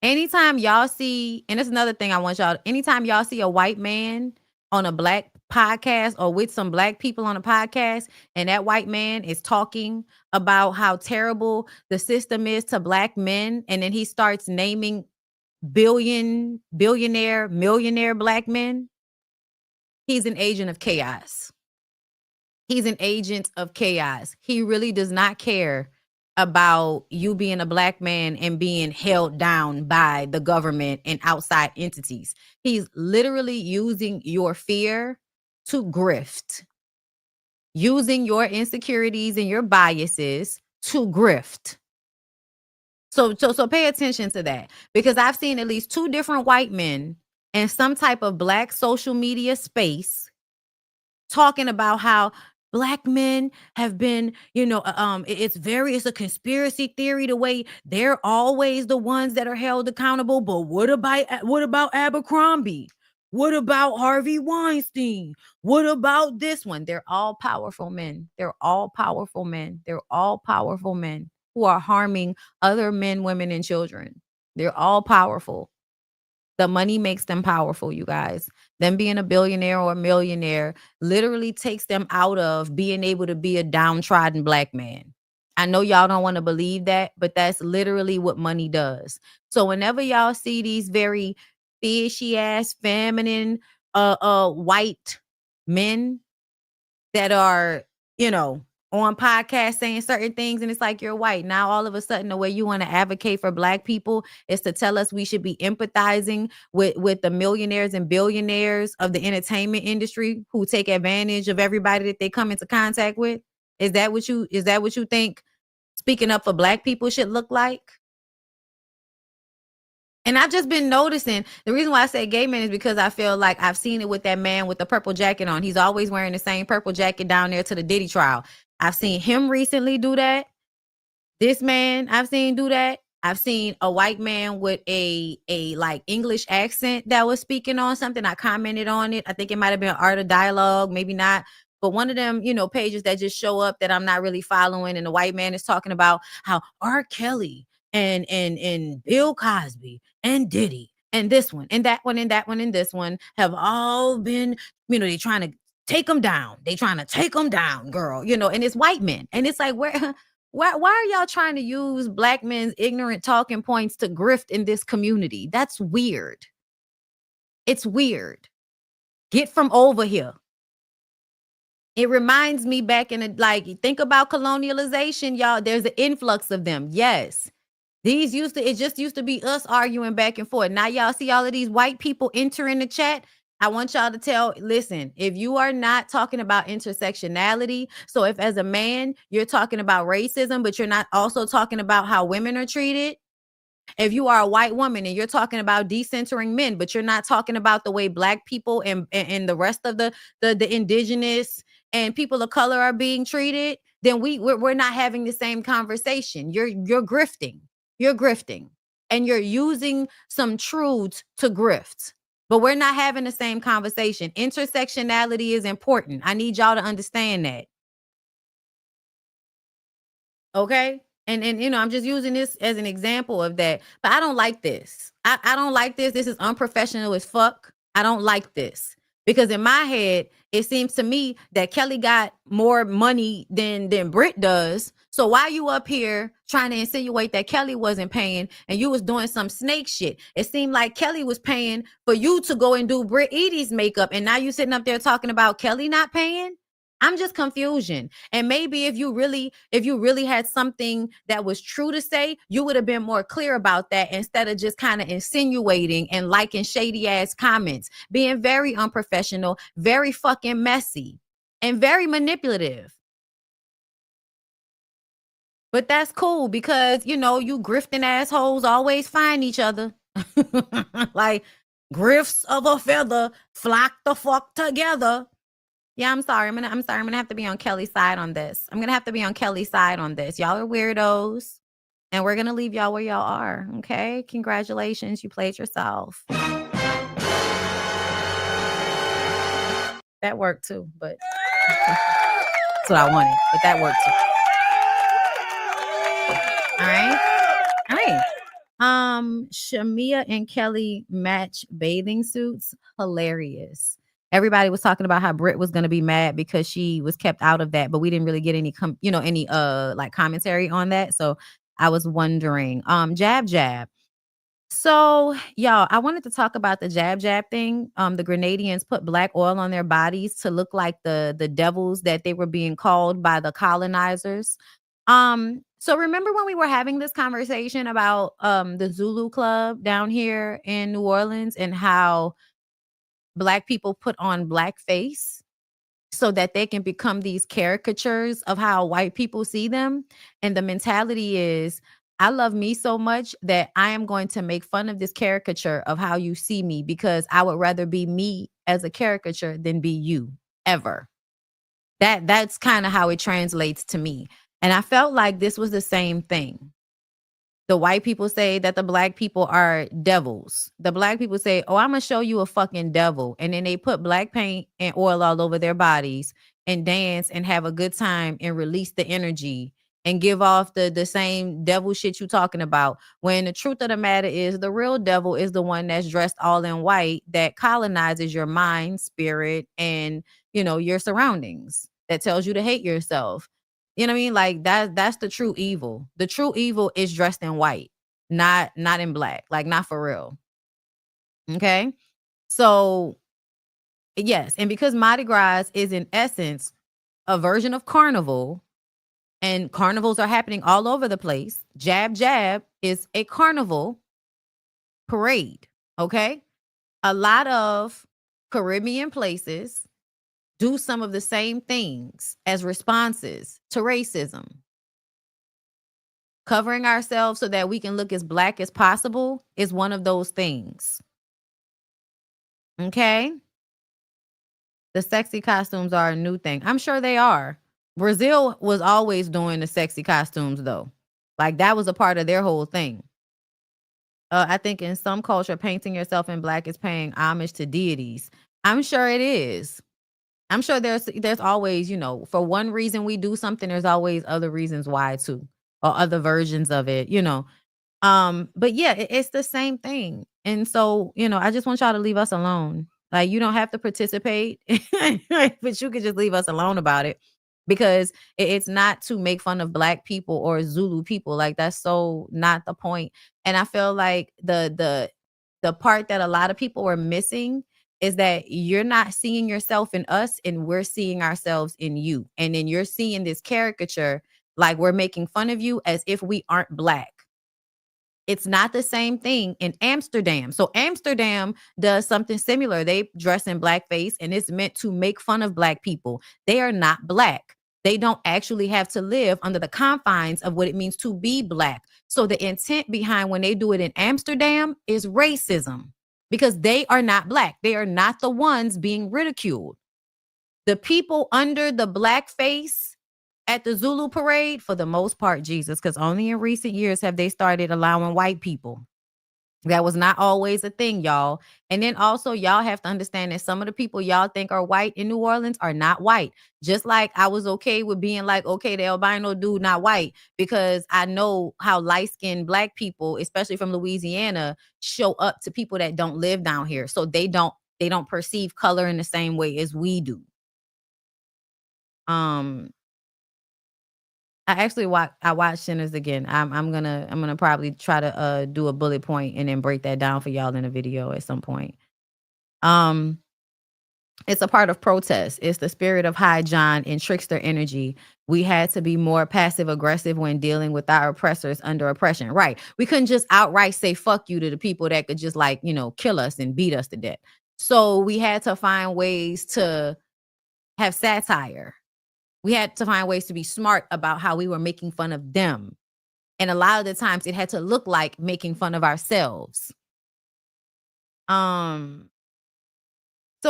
Anytime y'all see, and it's another thing I want y'all, anytime y'all see a white man on a black podcast or with some black people on a podcast, and that white man is talking about how terrible the system is to black men, and then he starts naming billionaire, millionaire black men, he's an agent of chaos. He's an agent of chaos. He really does not care about you being a black man and being held down by the government and outside entities. He's literally using your fear to grift. using your insecurities and your biases to grift. So pay attention to that, because I've seen at least 2 different white men in some type of black social media space talking about how black men have been, it's a conspiracy theory the way they're always the ones that are held accountable. But what about Abercrombie? What about Harvey Weinstein? What about this one? They're all powerful men. They're all powerful men. They're all powerful men who are harming other men, women, and children. They're all powerful. The money makes them powerful, you guys. Them being a billionaire or a millionaire literally takes them out of being able to be a downtrodden black man. I know y'all don't want to believe that, but that's literally what money does. So whenever y'all see these very fishy ass, feminine, white men that are, on podcasts saying certain things, and it's like, you're white. Now all of a sudden the way you want to advocate for black people is to tell us we should be empathizing with the millionaires and billionaires of the entertainment industry who take advantage of everybody that they come into contact with. Is that what you think speaking up for black people should look like? And I've just been noticing, the reason why I say gay men is because I feel like I've seen it with that man with the purple jacket on. He's always wearing the same purple jacket down there to the Diddy trial. I've seen him recently do that. This man I've seen do that. I've seen a white man with a like English accent that was speaking on something. I commented on it. I think it might have been Art of Dialogue, maybe not. But one of them, pages that just show up that I'm not really following. And the white man is talking about how R. Kelly and Bill Cosby and Diddy and this one and that one and that one and this one have all been, they trying to take them down. They trying to take them down, girl, and it's white men. And it's like, why are y'all trying to use black men's ignorant talking points to grift in this community? That's weird. It's weird. Get from over here. It reminds me back think about colonialization, y'all. There's an influx of them. Yes. It just used to be us arguing back and forth. Now y'all see all of these white people entering the chat. I want y'all to listen, if you are not talking about intersectionality, so if as a man, you're talking about racism, but you're not also talking about how women are treated. If you are a white woman and you're talking about decentering men, but you're not talking about the way black people and the rest of the indigenous and people of color are being treated, then we're not having the same conversation. You're grifting. You're grifting. And you're using some truths to grift. But we're not having the same conversation. Intersectionality is important. I need y'all to understand that. Okay? And I'm just using this as an example of that. But I don't like this. I don't like this. This is unprofessional as fuck. I don't like this. Because in my head, it seems to me that Kelly got more money than Britt does. So why you up here trying to insinuate that Kelly wasn't paying and you was doing some snake shit? It seemed like Kelly was paying for you to go and do Britt Edie's makeup. And now you sitting up there talking about Kelly not paying? I'm just confusion. And maybe if you really had something that was true to say, you would have been more clear about that instead of just kind of insinuating and liking shady ass comments, being very unprofessional, very fucking messy, and very manipulative. But that's cool because, you grifting assholes always find each other. Like grifts of a feather flock the fuck together. Yeah, I'm sorry. I'm gonna have to be on Kelly's side on this. Y'all are weirdos. And we're gonna leave y'all where y'all are. Okay. Congratulations. You played yourself. That worked too, but that's what I wanted. But that worked too. All right. Shamia and Kelly match bathing suits. Hilarious. Everybody was talking about how Britt was going to be mad because she was kept out of that, but we didn't really get any commentary on that. So I was wondering, jab. So y'all, I wanted to talk about the jab thing. The Grenadians put black oil on their bodies to look like the devils that they were being called by the colonizers. So remember when we were having this conversation about the Zulu Club down here in New Orleans and how Black people put on blackface so that they can become these caricatures of how white people see them. And the mentality is, I love me so much that I am going to make fun of this caricature of how you see me, because I would rather be me as a caricature than be you ever. That's kind of how it translates to me. And I felt like this was the same thing. The white people say that the black people are devils. The black people say, oh, I'm going to show you a fucking devil. And then they put black paint and oil all over their bodies and dance and have a good time and release the energy and give off the same devil shit you talking about. When the truth of the matter is, the real devil is the one that's dressed all in white, that colonizes your mind, spirit, and, your surroundings, that tells you to hate yourself. You know what I mean? Like that's the true evil. The true evil is dressed in white, not in black, like not for real. Okay? So, yes, and because Mardi Gras is in essence a version of carnival, and carnivals are happening all over the place. Jab Jab is a carnival parade, okay? A lot of Caribbean places do some of the same things as responses to racism. Covering ourselves so that we can look as black as possible is one of those things. Okay? The sexy costumes are a new thing. I'm sure they are. Brazil was always doing the sexy costumes, though. Like, that was a part of their whole thing. I think in some culture, painting yourself in black is paying homage to deities. I'm sure it is. I'm sure there's always, for one reason we do something, there's always other reasons why too, or other versions of it, But yeah, it's the same thing. And so, I just want y'all to leave us alone. Like, you don't have to participate, but you could just leave us alone about it, because it's not to make fun of black people or Zulu people. Like, that's so not the point. And I feel like the part that a lot of people are missing is that you're not seeing yourself in us, and we're seeing ourselves in you. And then you're seeing this caricature, like we're making fun of you as if we aren't black. It's not the same thing in Amsterdam. So Amsterdam does something similar. They dress in blackface, and it's meant to make fun of black people. They are not black. They don't actually have to live under the confines of what it means to be black. So the intent behind when they do it in Amsterdam is racism, because they are not black. They are not the ones being ridiculed. The people under the blackface at the Zulu parade, for the most part, Jesus, because only in recent years have they started allowing white people. That was not always a thing, y'all. And then also, y'all have to understand that some of the people y'all think are white in New Orleans are not white. Just like I was okay with being like, okay, the albino dude not white, because I know how light-skinned black people, especially from Louisiana, show up to people that don't live down here. So they don't perceive color in the same way as we do. I actually watched Sinners again. I'm gonna probably try to do a bullet point and then break that down for y'all in a video at some point. It's a part of protest. It's the spirit of High John and trickster energy. We had to be more passive aggressive when dealing with our oppressors under oppression. Right. We couldn't just outright say fuck you to the people that could just kill us and beat us to death. So we had to find ways to have satire. We had to find ways to be smart about how we were making fun of them. And a lot of the times it had to look like making fun of ourselves. So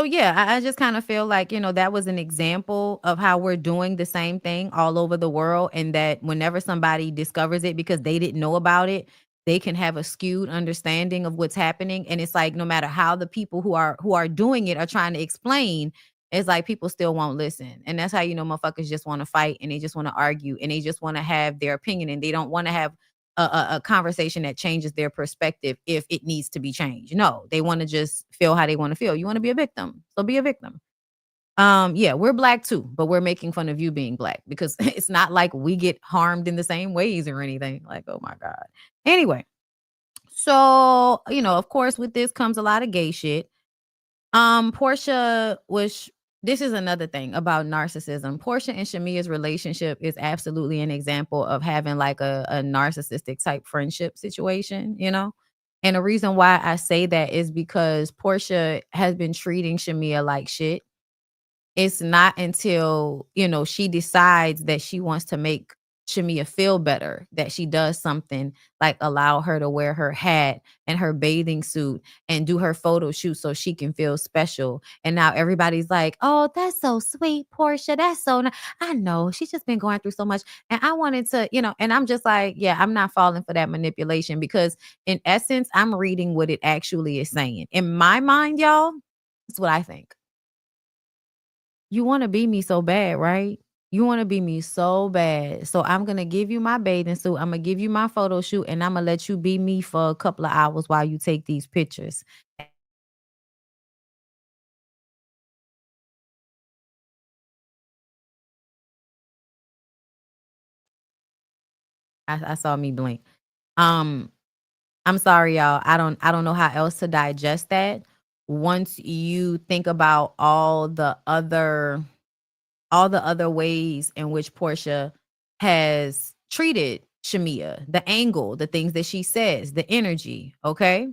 yeah, I just kind of feel like, that was an example of how we're doing the same thing all over the world. And that whenever somebody discovers it because they didn't know about it, they can have a skewed understanding of what's happening. And it's like, no matter how the people who are doing it are trying to explain, it's like people still won't listen. And that's how, motherfuckers just want to fight, and they just want to argue, and they just want to have their opinion, and they don't want to have a conversation that changes their perspective if it needs to be changed. No, they want to just feel how they want to feel. You want to be a victim, so be a victim. Yeah, we're black too, but we're making fun of you being black, because it's not like we get harmed in the same ways or anything. Like, oh my God. Anyway, so, of course, with this comes a lot of gay shit. Portia was, this is another thing about narcissism. Portia and Shamia's relationship is absolutely an example of having like a narcissistic type friendship situation, And the reason why I say that is because Portia has been treating Shamia like shit. it's not until, she decides that she wants to make Shamia feel better that she does something like allow her to wear her hat and her bathing suit and do her photo shoot so she can feel special. And now everybody's like, oh, that's so sweet, Portia. That's so nice. I know she's just been going through so much. And I wanted to, and I'm just like, yeah, I'm not falling for that manipulation because in essence, I'm reading what it actually is saying. In my mind, y'all, that's what I think. You want to be me so bad, right? You want to be me so bad. So I'm going to give you my bathing suit. I'm going to give you my photo shoot and I'm going to let you be me for a couple of hours while you take these pictures. I saw me blink. I'm sorry, y'all. I don't know how else to digest that. Once you think about all the other ways in which Portia has treated Shamia, the angle, the things that she says, the energy, okay?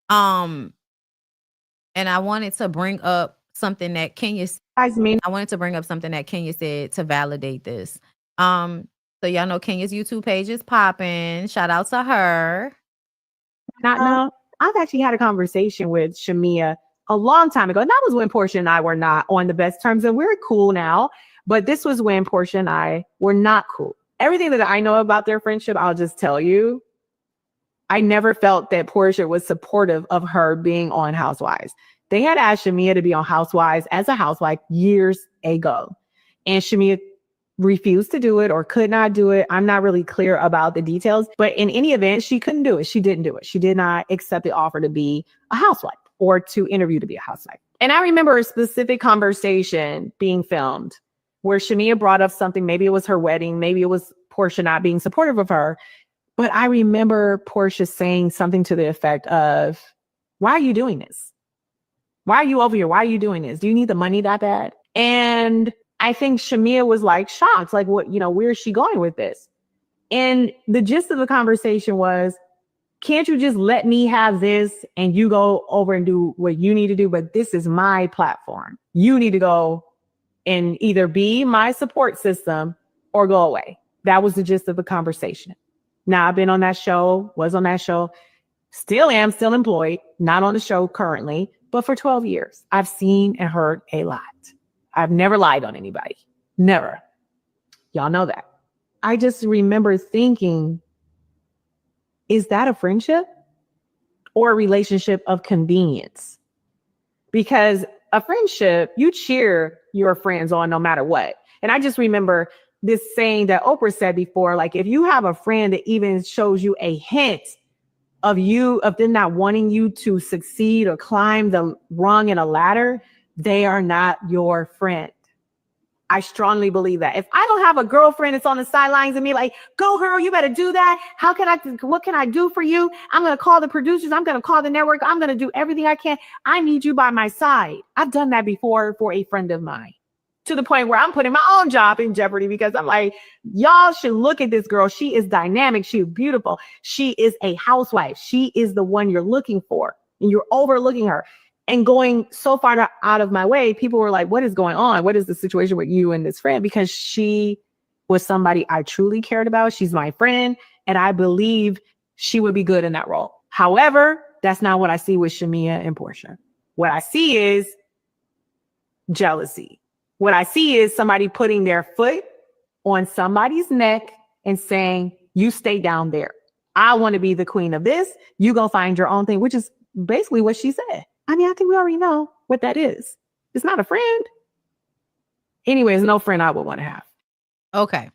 And I wanted to bring up something that Kenya said to validate this. So y'all know Kenya's YouTube page is popping. Shout out to her. Not know. I've actually had a conversation with Shamia a long time ago. And that was when Portia and I were not on the best terms, and we're cool now. But this was when Portia and I were not cool. Everything that I know about their friendship, I'll just tell you. I never felt that Portia was supportive of her being on Housewives. They had asked Shamia to be on Housewives as a housewife years ago. And Shamia refused to do it or could not do it. I'm not really clear about the details, but in any event, she couldn't do it. She didn't do it. She did not accept the offer to be a housewife or to interview to be a housewife. And I remember a specific conversation being filmed where Shamia brought up something. Maybe it was her wedding. Maybe it was Portia not being supportive of her. But I remember Portia saying something to the effect of, why are you doing this? Why are you over here? Why are you doing this? Do you need the money that bad? And I think Shamia was like shocked, like, what, where is she going with this? And the gist of the conversation was, can't you just let me have this and you go over and do what you need to do? But this is my platform. You need to go and either be my support system or go away. That was the gist of the conversation. Now I've been on that show, was on that show, still am, still employed, not on the show currently, but for 12 years, I've seen and heard a lot. I've never lied on anybody. Never. Y'all know that. I just remember thinking, is that a friendship or a relationship of convenience? Because a friendship, you cheer your friends on no matter what. And I just remember this saying that Oprah said before, like, if you have a friend that even shows you a hint of them not wanting you to succeed or climb the rung in a ladder, they are not your friend. I strongly believe that. If I don't have a girlfriend that's on the sidelines and me like, go girl, you better do that. What can I do for you? I'm going to call the producers. I'm going to call the network. I'm going to do everything I can. I need you by my side. I've done that before for a friend of mine, to the point where I'm putting my own job in jeopardy because I'm like, y'all should look at this girl. She is dynamic. She is beautiful. She is a housewife. She is the one you're looking for, and you're overlooking her. And going so far out of my way, people were like, what is going on? What is the situation with you and this friend? Because she was somebody I truly cared about. She's my friend, and I believe she would be good in that role. However, that's not what I see with Shamia and Portia. What I see is jealousy. What I see is somebody putting their foot on somebody's neck and saying, you stay down there. I want to be the queen of this. You go find your own thing, which is basically what she said. I mean, I think we already know what that is. It's not a friend. Anyways, no friend I would want to have. Okay.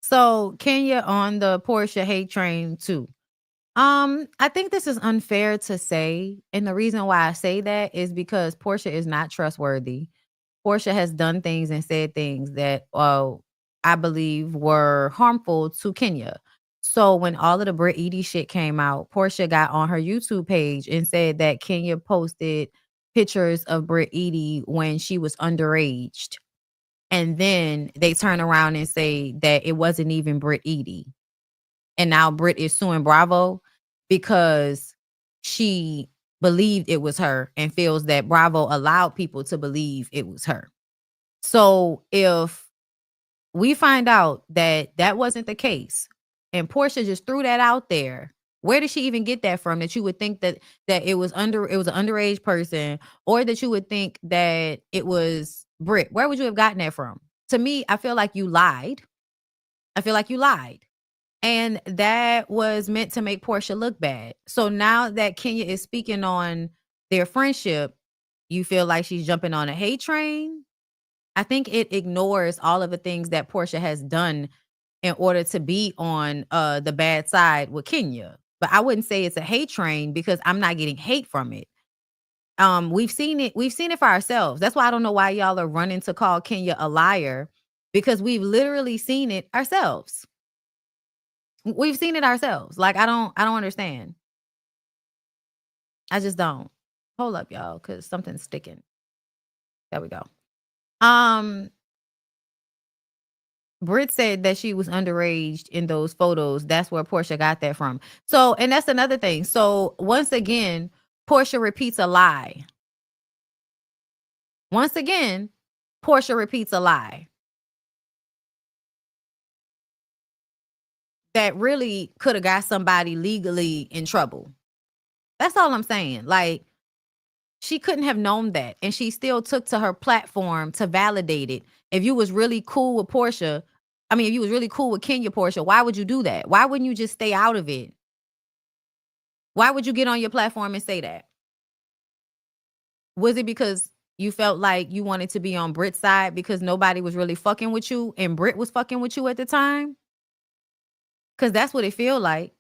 So Kenya on the Portia hate train too. I think this is unfair to say. And the reason why I say that is because Portia is not trustworthy. Portia has done things and said things that I believe were harmful to Kenya. So when all of the Brit Edie shit came out, Portia got on her YouTube page and said that Kenya posted pictures of Brit Edie when she was underage. And then they turn around and say that it wasn't even Brit Edie. And now Brit is suing Bravo because she believed it was her and feels that Bravo allowed people to believe it was her. So if we find out that that wasn't the case and Portia just threw that out there, where did she even get that from? That you would think that it was an underage person, or that you would think that it was Brit. Where would you have gotten that from? To me, I feel like you lied. And that was meant to make Portia look bad. So now that Kenya is speaking on their friendship, you feel like she's jumping on a hate train. I think it ignores all of the things that Portia has done in order to be on the bad side with Kenya. But I wouldn't say it's a hate train because I'm not getting hate from it. We've seen it for ourselves. That's why I don't know why y'all are running to call Kenya a liar, because we've literally seen it ourselves. We've seen it ourselves. Like, I don't understand. I just don't. Hold up, y'all, because something's sticking. There we go. Britt said that she was underage in those photos. That's where Portia got that from. So, and that's another thing. So once again, Portia repeats a lie. Once again, Portia repeats a lie that really could have got somebody legally in trouble. That's all I'm saying. Like, she couldn't have known that, and she still took to her platform to validate it. If you was really cool with Portia, I mean, if you was really cool with Kenya, Portia, why would you do that? Why wouldn't you just stay out of it? Why would you get on your platform and say that? Was it because you felt like you wanted to be on Brit's side because nobody was really fucking with you and Brit was fucking with you at the time? Because that's what it feel like.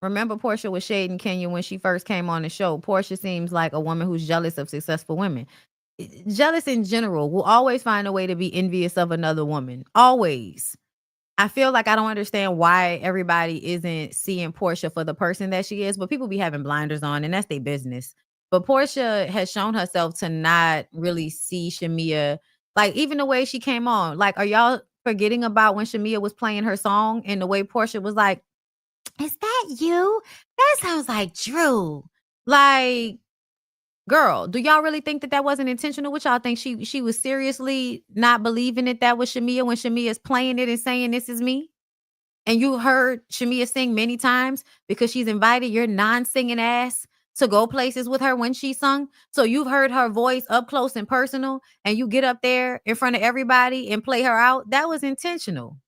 Remember, Portia was shading Kenya when she first came on the show. Portia seems like a woman who's jealous of successful women. Jealous in general, will always find a way to be envious of another woman. Always. I feel like I don't understand why everybody isn't seeing Portia for the person that she is, but people be having blinders on, and that's their business. But Portia has shown herself to not really see Shamia, like, even the way she came on. Like, are y'all forgetting about when Shamia was playing her song and the way Portia was like, "Is that you? That sounds like Drew." Like, girl, do y'all really think that that wasn't intentional? What y'all think, she was seriously not believing that was Shamia when Shamia's playing it and saying, "This is me"? And you heard Shamia sing many times because she's invited your non-singing ass to go places with her when she sung. So you've heard her voice up close and personal, and you get up there in front of everybody and play her out. That was intentional.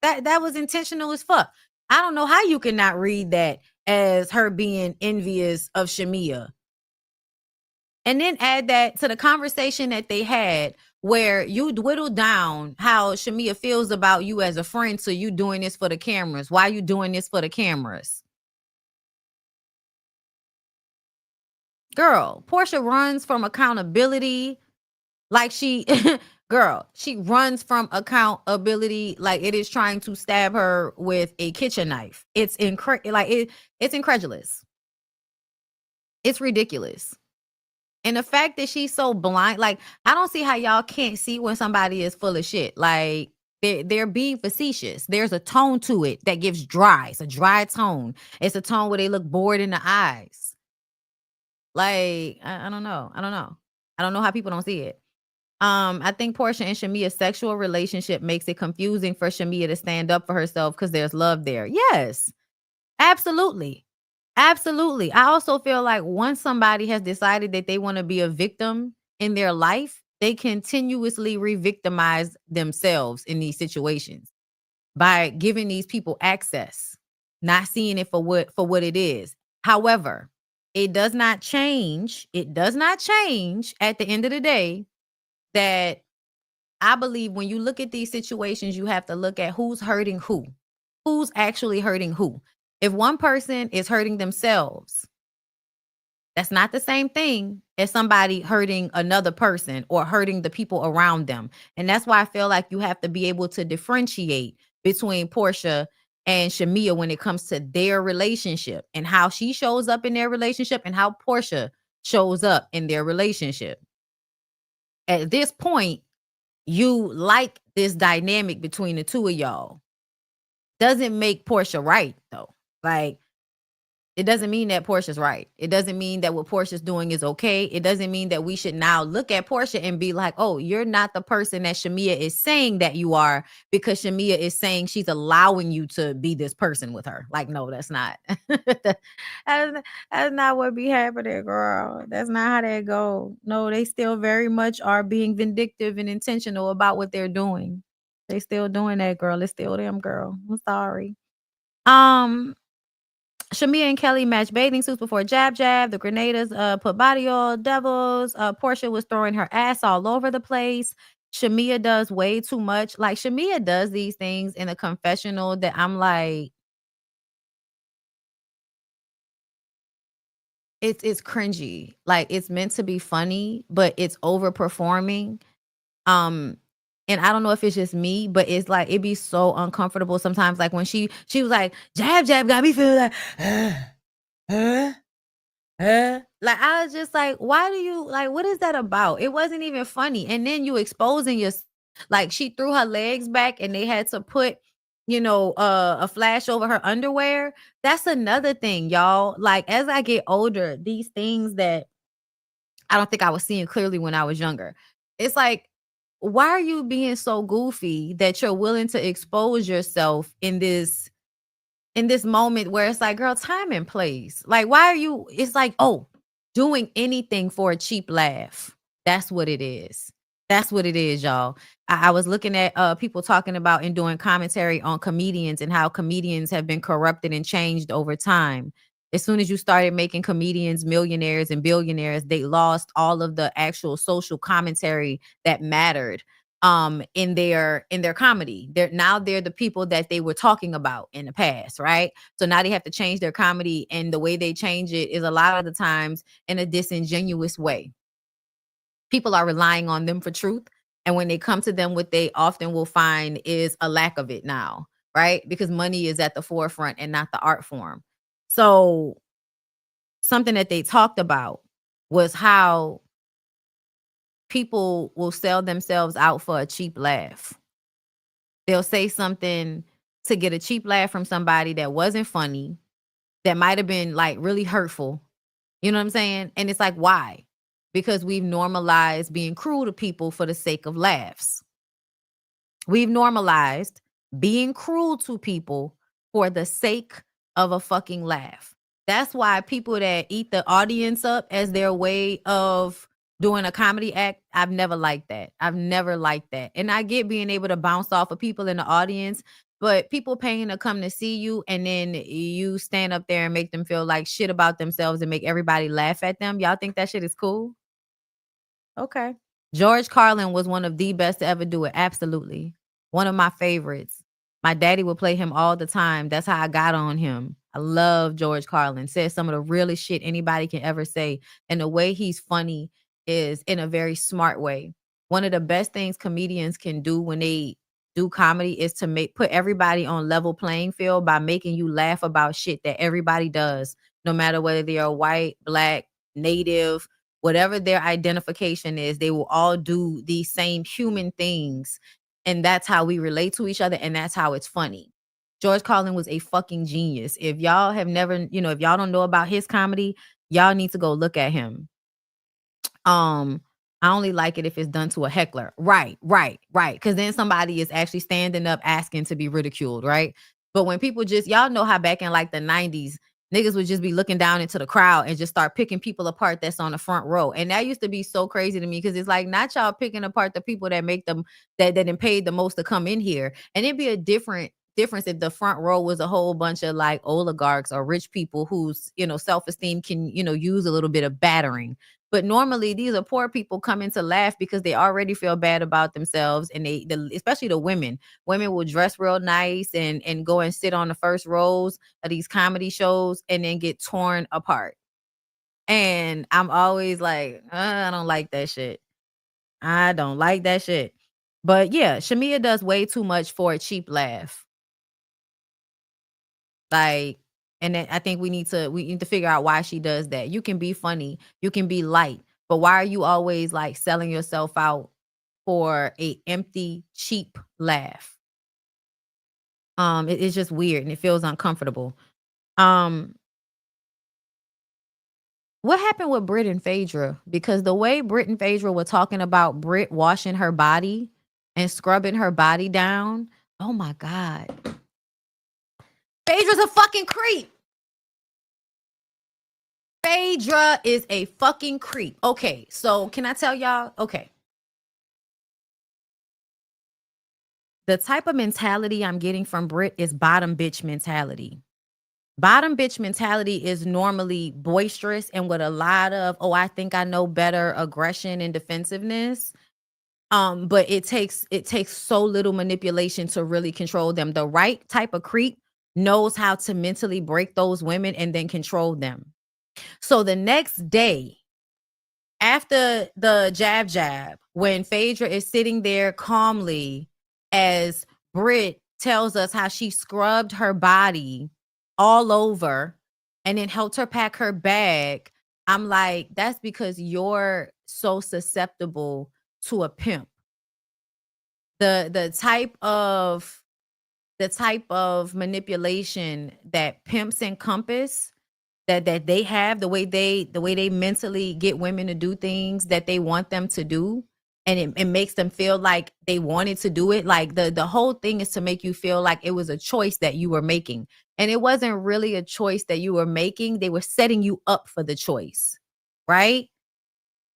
That was intentional as fuck. I don't know how you cannot read that as her being envious of Shamia. And then add that to the conversation that they had where you dwindled down how Shamia feels about you as a friend. So you doing this for the cameras. Why are you doing this for the cameras? Girl, Portia runs from accountability like she, girl, she runs from accountability like it is trying to stab her with a kitchen knife. It's it's incredulous. It's ridiculous. And the fact that she's so blind, like, I don't see how y'all can't see when somebody is full of shit. Like, they're being facetious. There's a tone to it that gives dry. It's a dry tone. It's a tone where they look bored in the eyes. Like, I don't know. I don't know how people don't see it. I think Portia and Shamia's sexual relationship makes it confusing for Shamia to stand up for herself because there's love there. Yes, absolutely. Absolutely. I also feel like once somebody has decided that they want to be a victim in their life, they continuously re-victimize themselves in these situations by giving these people access, not seeing it for what it is. However, it does not change. It does not change at the end of the day that I believe when you look at these situations, you have to look at who's hurting who. Who's actually hurting who? If one person is hurting themselves, that's not the same thing as somebody hurting another person or hurting the people around them. And that's why I feel like you have to be able to differentiate between Portia and Shamia when it comes to their relationship and how she shows up in their relationship and how Portia shows up in their relationship. At this point, you like this dynamic between the two of y'all. Doesn't make Portia right, though. Like, It doesn't mean that Portia's right. It doesn't mean that what Portia's doing is okay. It doesn't mean that we should now look at Portia and be like, oh, you're not the person that Shamia is saying that you are, because Shamia is saying she's allowing you to be this person with her. Like, no, that's not. that's not what be happening, girl. That's not how that go. No, they still very much are being vindictive and intentional about what they're doing. They still doing that, girl. It's still them, girl. I'm sorry. Shamia and Kelly matched bathing suits before Jab Jab. The Grenadiers put body oil, devils. Portia was throwing her ass all over the place. Shamia does way too much. Like, Shamia does these things in a confessional that I'm like, it's cringy. Like, it's meant to be funny, but it's overperforming. And I don't know if it's just me, but it's like, it be so uncomfortable sometimes. Like, when she was like, Jab Jab got me feeling like, like, I was just like, why do you, like, what is that about? It wasn't even funny. And then you exposing your, like, she threw her legs back and they had to put, a flash over her underwear. That's another thing, y'all. Like, as I get older, these things that I don't think I was seeing clearly when I was younger. It's like, why are you being so goofy that you're willing to expose yourself in this moment where it's like, girl, time and place. Like, why are you, it's like, oh, doing anything for a cheap laugh. That's what it is. That's what it is, y'all. I was looking at people talking about and doing commentary on comedians and how comedians have been corrupted and changed over time. As soon as you started making comedians millionaires and billionaires, they lost all of the actual social commentary that mattered in their comedy. They're the people that they were talking about in the past, right? So now they have to change their comedy, and the way they change it is a lot of the times in a disingenuous way. People are relying on them for truth, and when they come to them, what they often will find is a lack of it now, right? Because money is at the forefront and not the art form. So something that they talked about was how people will sell themselves out for a cheap laugh. They'll say something to get a cheap laugh from somebody that wasn't funny, that might have been like really hurtful. You know what I'm saying? And it's like, why? Because we've normalized being cruel to people for the sake of laughs. We've normalized being cruel to people for the sake of a fucking laugh. That's why people that eat the audience up as their way of doing a comedy act, I've never liked that. I've never liked that. And I get being able to bounce off of people in the audience, but people paying to come to see you and then you stand up there and make them feel like shit about themselves and make everybody laugh at them. Y'all think that shit is cool? Okay. George Carlin was one of the best to ever do it. Absolutely. One of my favorites. My daddy would play him all the time. That's how I got on him. I love George Carlin. Says some of the realest shit anybody can ever say. And the way he's funny is in a very smart way. One of the best things comedians can do when they do comedy is to put everybody on level playing field by making you laugh about shit that everybody does, no matter whether they are white, black, native, whatever their identification is. They will all do these same human things. And that's how we relate to each other. And that's how it's funny. George Carlin was a fucking genius. If y'all have never, if y'all don't know about his comedy, y'all need to go look at him. I only like it if it's done to a heckler. Right. Because then somebody is actually standing up asking to be ridiculed, right? But when people just, y'all know how back in like the 90s, niggas would just be looking down into the crowd and just start picking people apart that's on the front row. And that used to be so crazy to me because it's like, not y'all picking apart the people that make them, that didn't pay the most to come in here. And it'd be a difference if the front row was a whole bunch of like oligarchs or rich people whose, self-esteem can, use a little bit of battering. But normally these are poor people coming to laugh because they already feel bad about themselves. And especially the women will dress real nice and go and sit on the first rows of these comedy shows and then get torn apart. And I'm always like, I don't like that shit. I don't like that shit. But yeah, Shamia does way too much for a cheap laugh. Like, and then I think we need to figure out why she does that. You can be funny, you can be light, but why are you always like selling yourself out for a empty, cheap laugh? It's just weird and it feels uncomfortable. What happened with Britt and Phaedra? Because the way Britt and Phaedra were talking about Britt washing her body and scrubbing her body down, oh my God. Phaedra's a fucking creep. Phaedra is a fucking creep. Okay, so can I tell y'all? Okay. The type of mentality I'm getting from Britt is bottom bitch mentality. Bottom bitch mentality is normally boisterous and with a lot of, oh, I think I know better aggression and defensiveness. But it takes so little manipulation to really control them. The right type of creep knows how to mentally break those women and then control them. So the next day, after the jab, when Phaedra is sitting there calmly as Britt tells us how she scrubbed her body all over and then helped her pack her bag, I'm like, that's because you're so susceptible to a pimp. The type of manipulation that pimps encompass, that they have, the way they mentally get women to do things that they want them to do, and it makes them feel like they wanted to do it. Like the whole thing is to make you feel like it was a choice that you were making, and it wasn't really a choice that you were making. They were setting you up for the choice, right?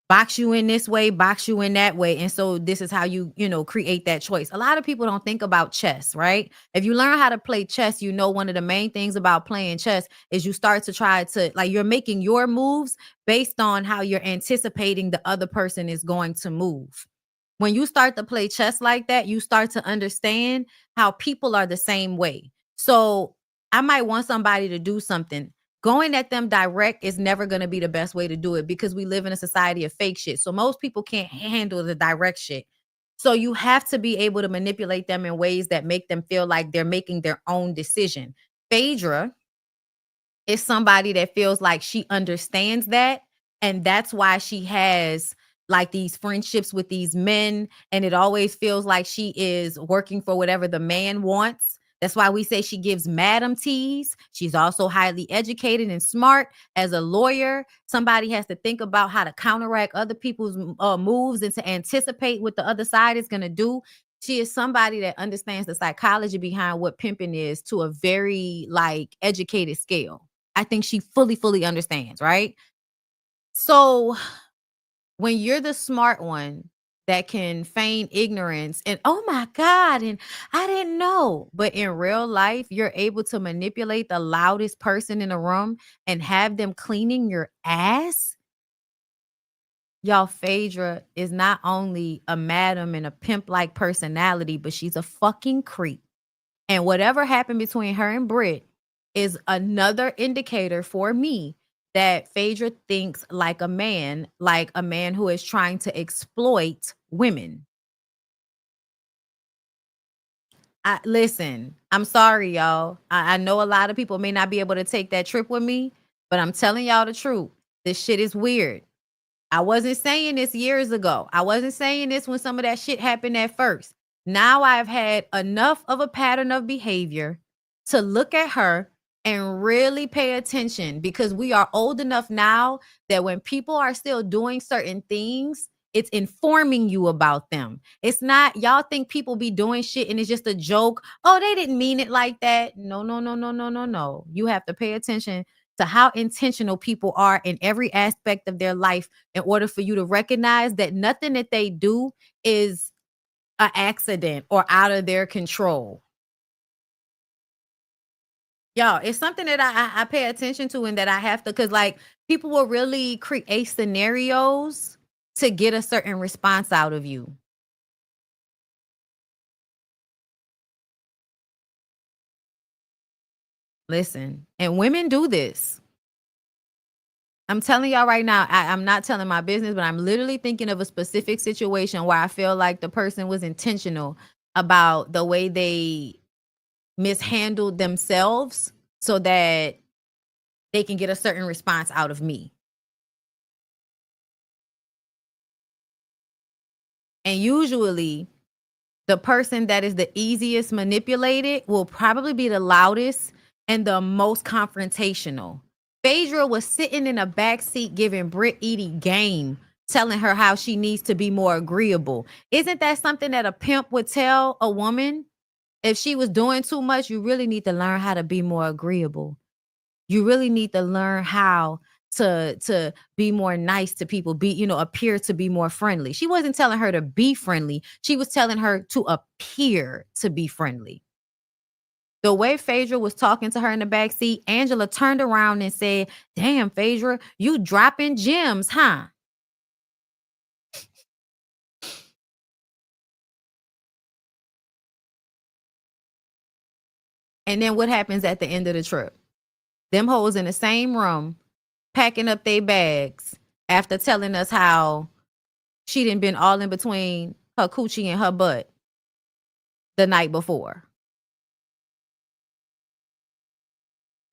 Box you in this way, box you in that way. And so this is how you create that choice. A lot of people don't think about chess, right? If you learn how to play chess, one of the main things about playing chess is you start to try to, like, you're making your moves based on how you're anticipating the other person is going to move. When you start to play chess like that, you start to understand how people are the same way. So I might want somebody to do something. Going at them direct is never going to be the best way to do it because we live in a society of fake shit. So most people can't handle the direct shit. So you have to be able to manipulate them in ways that make them feel like they're making their own decision. Phaedra is somebody that feels like she understands that. And that's why she has like these friendships with these men. And it always feels like she is working for whatever the man wants. That's why we say she gives madam teas. She's also highly educated and smart. As a lawyer, somebody has to think about how to counteract other people's moves and to anticipate what the other side is going to do. She is somebody that understands the psychology behind what pimping is to a very educated scale. I think she fully understands, right? So when you're the smart one that can feign ignorance and, oh my God, and I didn't know, but in real life, you're able to manipulate the loudest person in the room and have them cleaning your ass. Y'all, Phaedra is not only a madam and a pimp-like personality, but she's a fucking creep. And whatever happened between her and Britt is another indicator for me that Phaedra thinks like a man who is trying to exploit women. Listen, I'm sorry, y'all. I know a lot of people may not be able to take that trip with me, but I'm telling y'all the truth. This shit is weird. I wasn't saying this years ago. I wasn't saying this when some of that shit happened at first. Now I've had enough of a pattern of behavior to look at her and really pay attention, because we are old enough now that when people are still doing certain things, it's informing you about them. It's not, y'all think people be doing shit and it's just a joke. Oh, they didn't mean it like that. No. You have to pay attention to how intentional people are in every aspect of their life in order for you to recognize that nothing that they do is an accident or out of their control. Y'all, it's something that I pay attention to and that I have to, because people will really create scenarios to get a certain response out of you. Listen, and women do this. I'm telling y'all right now, I'm not telling my business, but I'm literally thinking of a specific situation where I feel like the person was intentional about the way they mishandled themselves so that they can get a certain response out of me. And usually the person that is the easiest manipulated will probably be the loudest and the most confrontational. Phaedra was sitting in a back seat giving Britt Edie game, telling her how she needs to be more agreeable. Isn't that something that a pimp would tell a woman? If she was doing too much, you really need to learn how to be more agreeable. You really need to learn how to be more nice to people, appear to be more friendly. She wasn't telling her to be friendly. She was telling her to appear to be friendly. The way Phaedra was talking to her in the backseat, Angela turned around and said, "Damn, Phaedra, you dropping gems, huh?" And then what happens at the end of the trip? Them hoes in the same room, packing up their bags after telling us how she done been all in between her coochie and her butt the night before.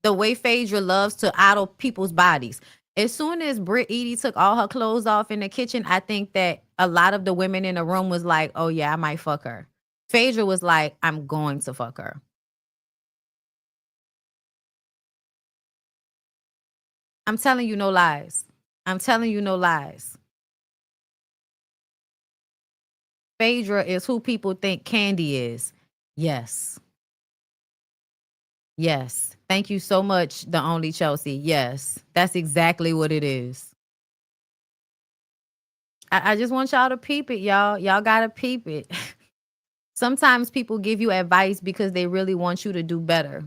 The way Phaedra loves to idle people's bodies. As soon as Britt Edie took all her clothes off in the kitchen, I think that a lot of the women in the room was like, "Oh yeah, I might fuck her." Phaedra was like, "I'm going to fuck her." I'm telling you no lies. I'm telling you no lies. Phaedra is who people think Candy is. Yes. Yes. Thank you so much, the only Chelsea. Yes. That's exactly what it is. I just want y'all to peep it, y'all. Y'all gotta peep it. Sometimes people give you advice because they really want you to do better.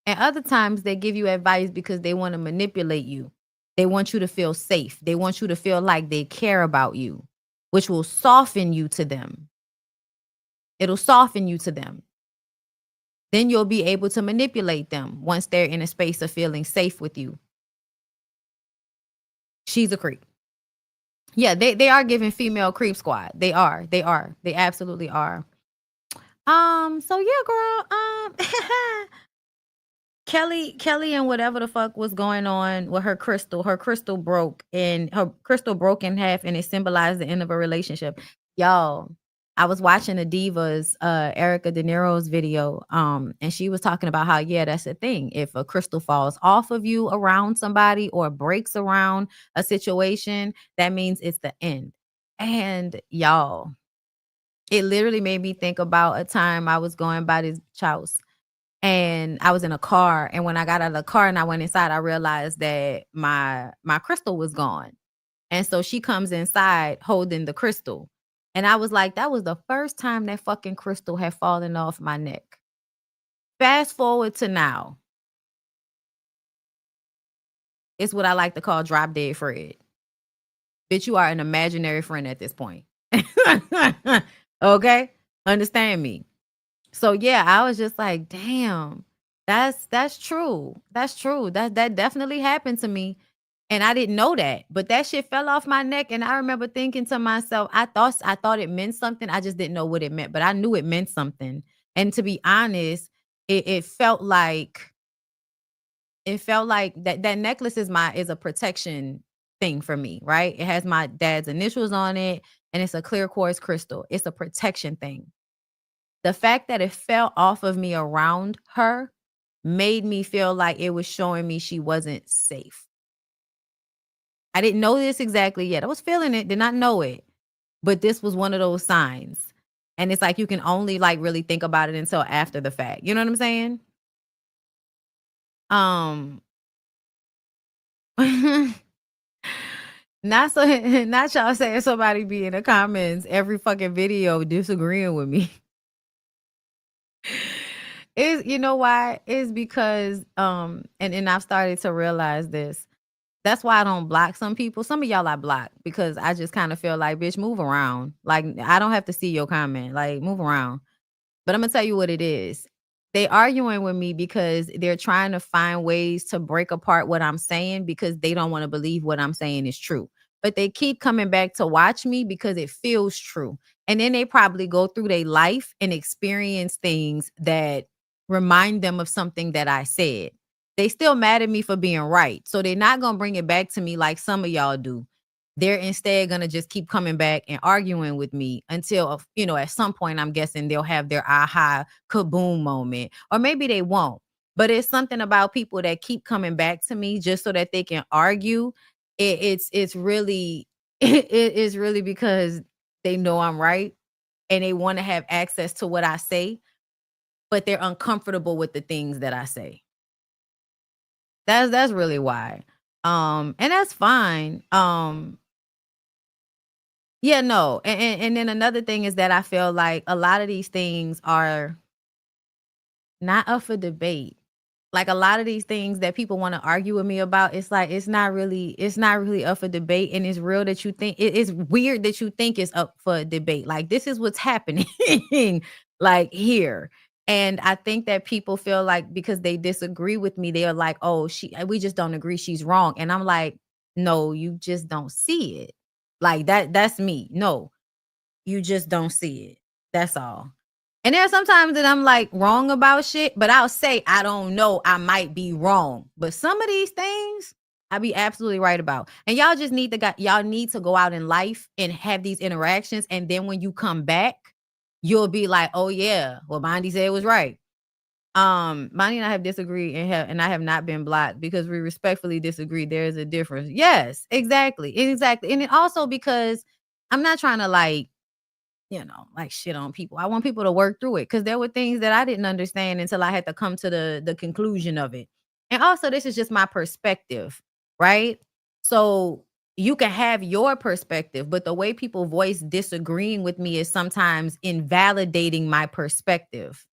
And other times they give you advice because they want to manipulate you. They want you to feel safe. They want you to feel like they care about you, which will soften you to them. It'll soften you to them. Then you'll be able to manipulate them once they're in a space of feeling safe with you. She's a creep. Yeah, they are giving female creep squad. They are. They absolutely are. So yeah, girl. Kelly and whatever the fuck was going on with her crystal broke and her crystal broke in half and it symbolized the end of a relationship. Y'all, I was watching a Divas, Erica De Niro's video, and she was talking about how, yeah, that's the thing. If a crystal falls off of you around somebody or breaks around a situation, that means it's the end. And y'all, it literally made me think about a time I was going by this house and I was in a car. And when I got out of the car and I went inside, I realized that my crystal was gone. And so she comes inside holding the crystal. And I was like, that was the first time that fucking crystal had fallen off my neck. Fast forward to now. It's what I like to call drop dead Fred. Bitch, you are an imaginary friend at this point. Okay? Understand me. So yeah, I was just like, damn, that's true. That's true. That definitely happened to me. And I didn't know that. But that shit fell off my neck. And I remember thinking to myself, I thought it meant something. I just didn't know what it meant. But I knew it meant something. And to be honest, it felt like that necklace is a protection thing for me, right? It has my dad's initials on it, and it's a clear quartz crystal. It's a protection thing. The fact that it fell off of me around her made me feel like it was showing me she wasn't safe. I didn't know this exactly yet. I was feeling it, did not know it. But this was one of those signs. And it's like you can only like really think about it until after the fact. You know what I'm saying? Not y'all saying somebody be in the comments every fucking video disagreeing with me. Is you know why? It's because and I've started to realize this. That's why I don't block some people. Some of y'all I block because I just kind of feel like, bitch, move around. Like I don't have to see your comment. Like move around. But I'm gonna tell you what it is. They arguing with me because they're trying to find ways to break apart what I'm saying because they don't want to believe what I'm saying is true. But they keep coming back to watch me because it feels true. And then they probably go through their life and experience things that remind them of something that I said. They still mad at me for being right. So they're not going to bring it back to me like some of y'all do. They're instead going to just keep coming back and arguing with me until, at some point, I'm guessing they'll have their aha kaboom moment. Or maybe they won't. But it's something about people that keep coming back to me just so that they can argue. It's really it is really because they know I'm right and they want to have access to what I say, but they're uncomfortable with the things that I say. That's really why. And that's fine. Yeah, no. And then another thing is that I feel like a lot of these things are not up for debate. Like a lot of these things that people want to argue with me about, it's like it's not really up for debate. And it's real that you think it's weird that you think it's up for debate. Like this is what's happening like here. And I think that people feel like because they disagree with me, they're like, oh, we just don't agree, she's wrong. And I'm like, no, you just don't see it. Like that's me. No, you just don't see it. That's all. And there are sometimes that I'm like wrong about shit, but I'll say, I don't know, I might be wrong. But some of these things I be absolutely right about. And y'all just need to go out in life and have these interactions. And then when you come back, you'll be like, oh yeah, well, Bondi said it was right. Bondi and I have disagreed and I have not been blocked because we respectfully disagree. There's a difference. Yes, exactly. And then also because I'm not trying to like shit on people. I want people to work through it because there were things that I didn't understand until I had to come to the conclusion of it. And also, this is just my perspective, right? So you can have your perspective, but the way people voice disagreeing with me is sometimes invalidating my perspective.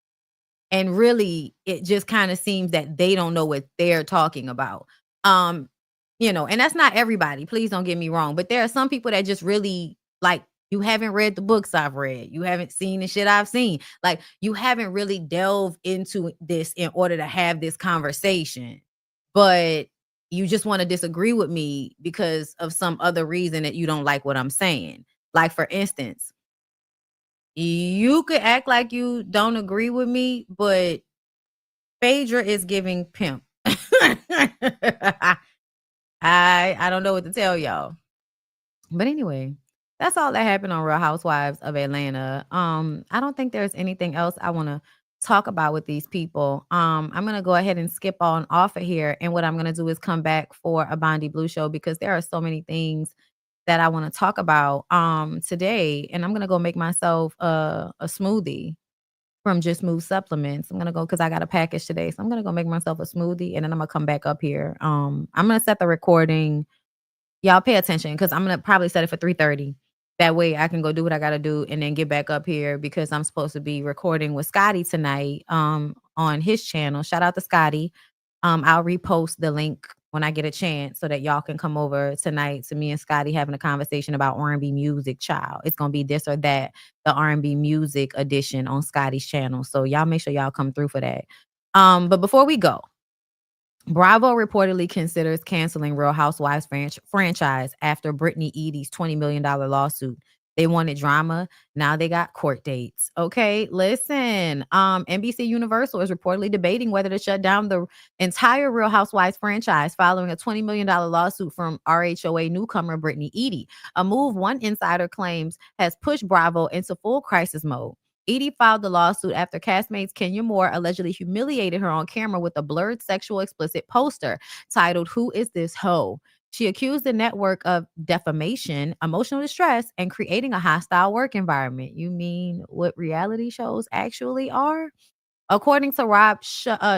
And really, it just kind of seems that they don't know what they're talking about. And that's not everybody. Please don't get me wrong. But there are some people that just really like, you haven't read the books I've read. You haven't seen the shit I've seen. Like, you haven't really delved into this in order to have this conversation. But you just want to disagree with me because of some other reason that you don't like what I'm saying. Like, for instance, you could act like you don't agree with me, but Phaedra is giving pimp. I don't know what to tell y'all. But anyway, that's all that happened on Real Housewives of Atlanta. I don't think there's anything else I want to talk about with these people. I'm gonna go ahead and skip on off of here, and what I'm gonna do is come back for a BondyBlue show because there are so many things that I want to talk about today, and I'm gonna go make myself a smoothie from Just Move Supplements. I'm gonna go because I got a package today, so I'm gonna go make myself a smoothie, and then I'm gonna come back up here. I'm gonna set the recording. Y'all pay attention because I'm gonna probably set it for 3:30. That way I can go do what I gotta do and then get back up here because I'm supposed to be recording with Scotty tonight on his channel. Shout out to Scotty. I'll repost the link when I get a chance so that y'all can come over tonight to me and Scotty having a conversation about R&B music, child. It's gonna be this or that, the R&B music edition on Scotty's channel. So y'all make sure y'all come through for that. But before we go, Bravo reportedly considers canceling Real Housewives franchise after Brittany Edie's $20 million lawsuit. They wanted drama. Now they got court dates. Okay, listen. NBC Universal is reportedly debating whether to shut down the entire Real Housewives franchise following a $20 million lawsuit from RHOA newcomer Brittany Edie. A move one insider claims has pushed Bravo into full crisis mode. Edie filed the lawsuit after castmates Kenya Moore allegedly humiliated her on camera with a blurred sexual explicit poster titled "Who Is This Hoe?" She accused the network of defamation, emotional distress, and creating a hostile work environment. You mean what reality shows actually are? According to Rob,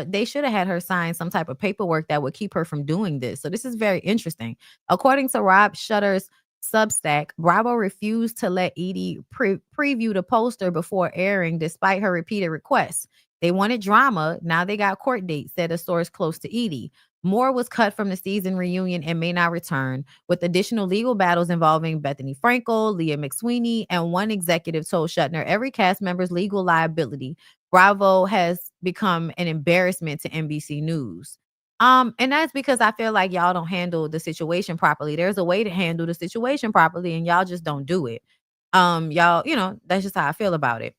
they should have had her sign some type of paperwork that would keep her from doing this. So this is very interesting. According to Rob Shutter's Substack, Bravo refused to let Edie preview the poster before airing despite her repeated requests. They wanted drama. Now they got court dates, said a source close to Edie. Moore was cut from the season reunion and may not return, with additional legal battles involving Bethany Frankel, Leah McSweeney, and one executive told Shatner every cast member's legal liability. Bravo has become an embarrassment to NBC News. And that's because I feel like y'all don't handle the situation properly. There's a way to handle the situation properly, and y'all just don't do it. Y'all, that's just how I feel about it.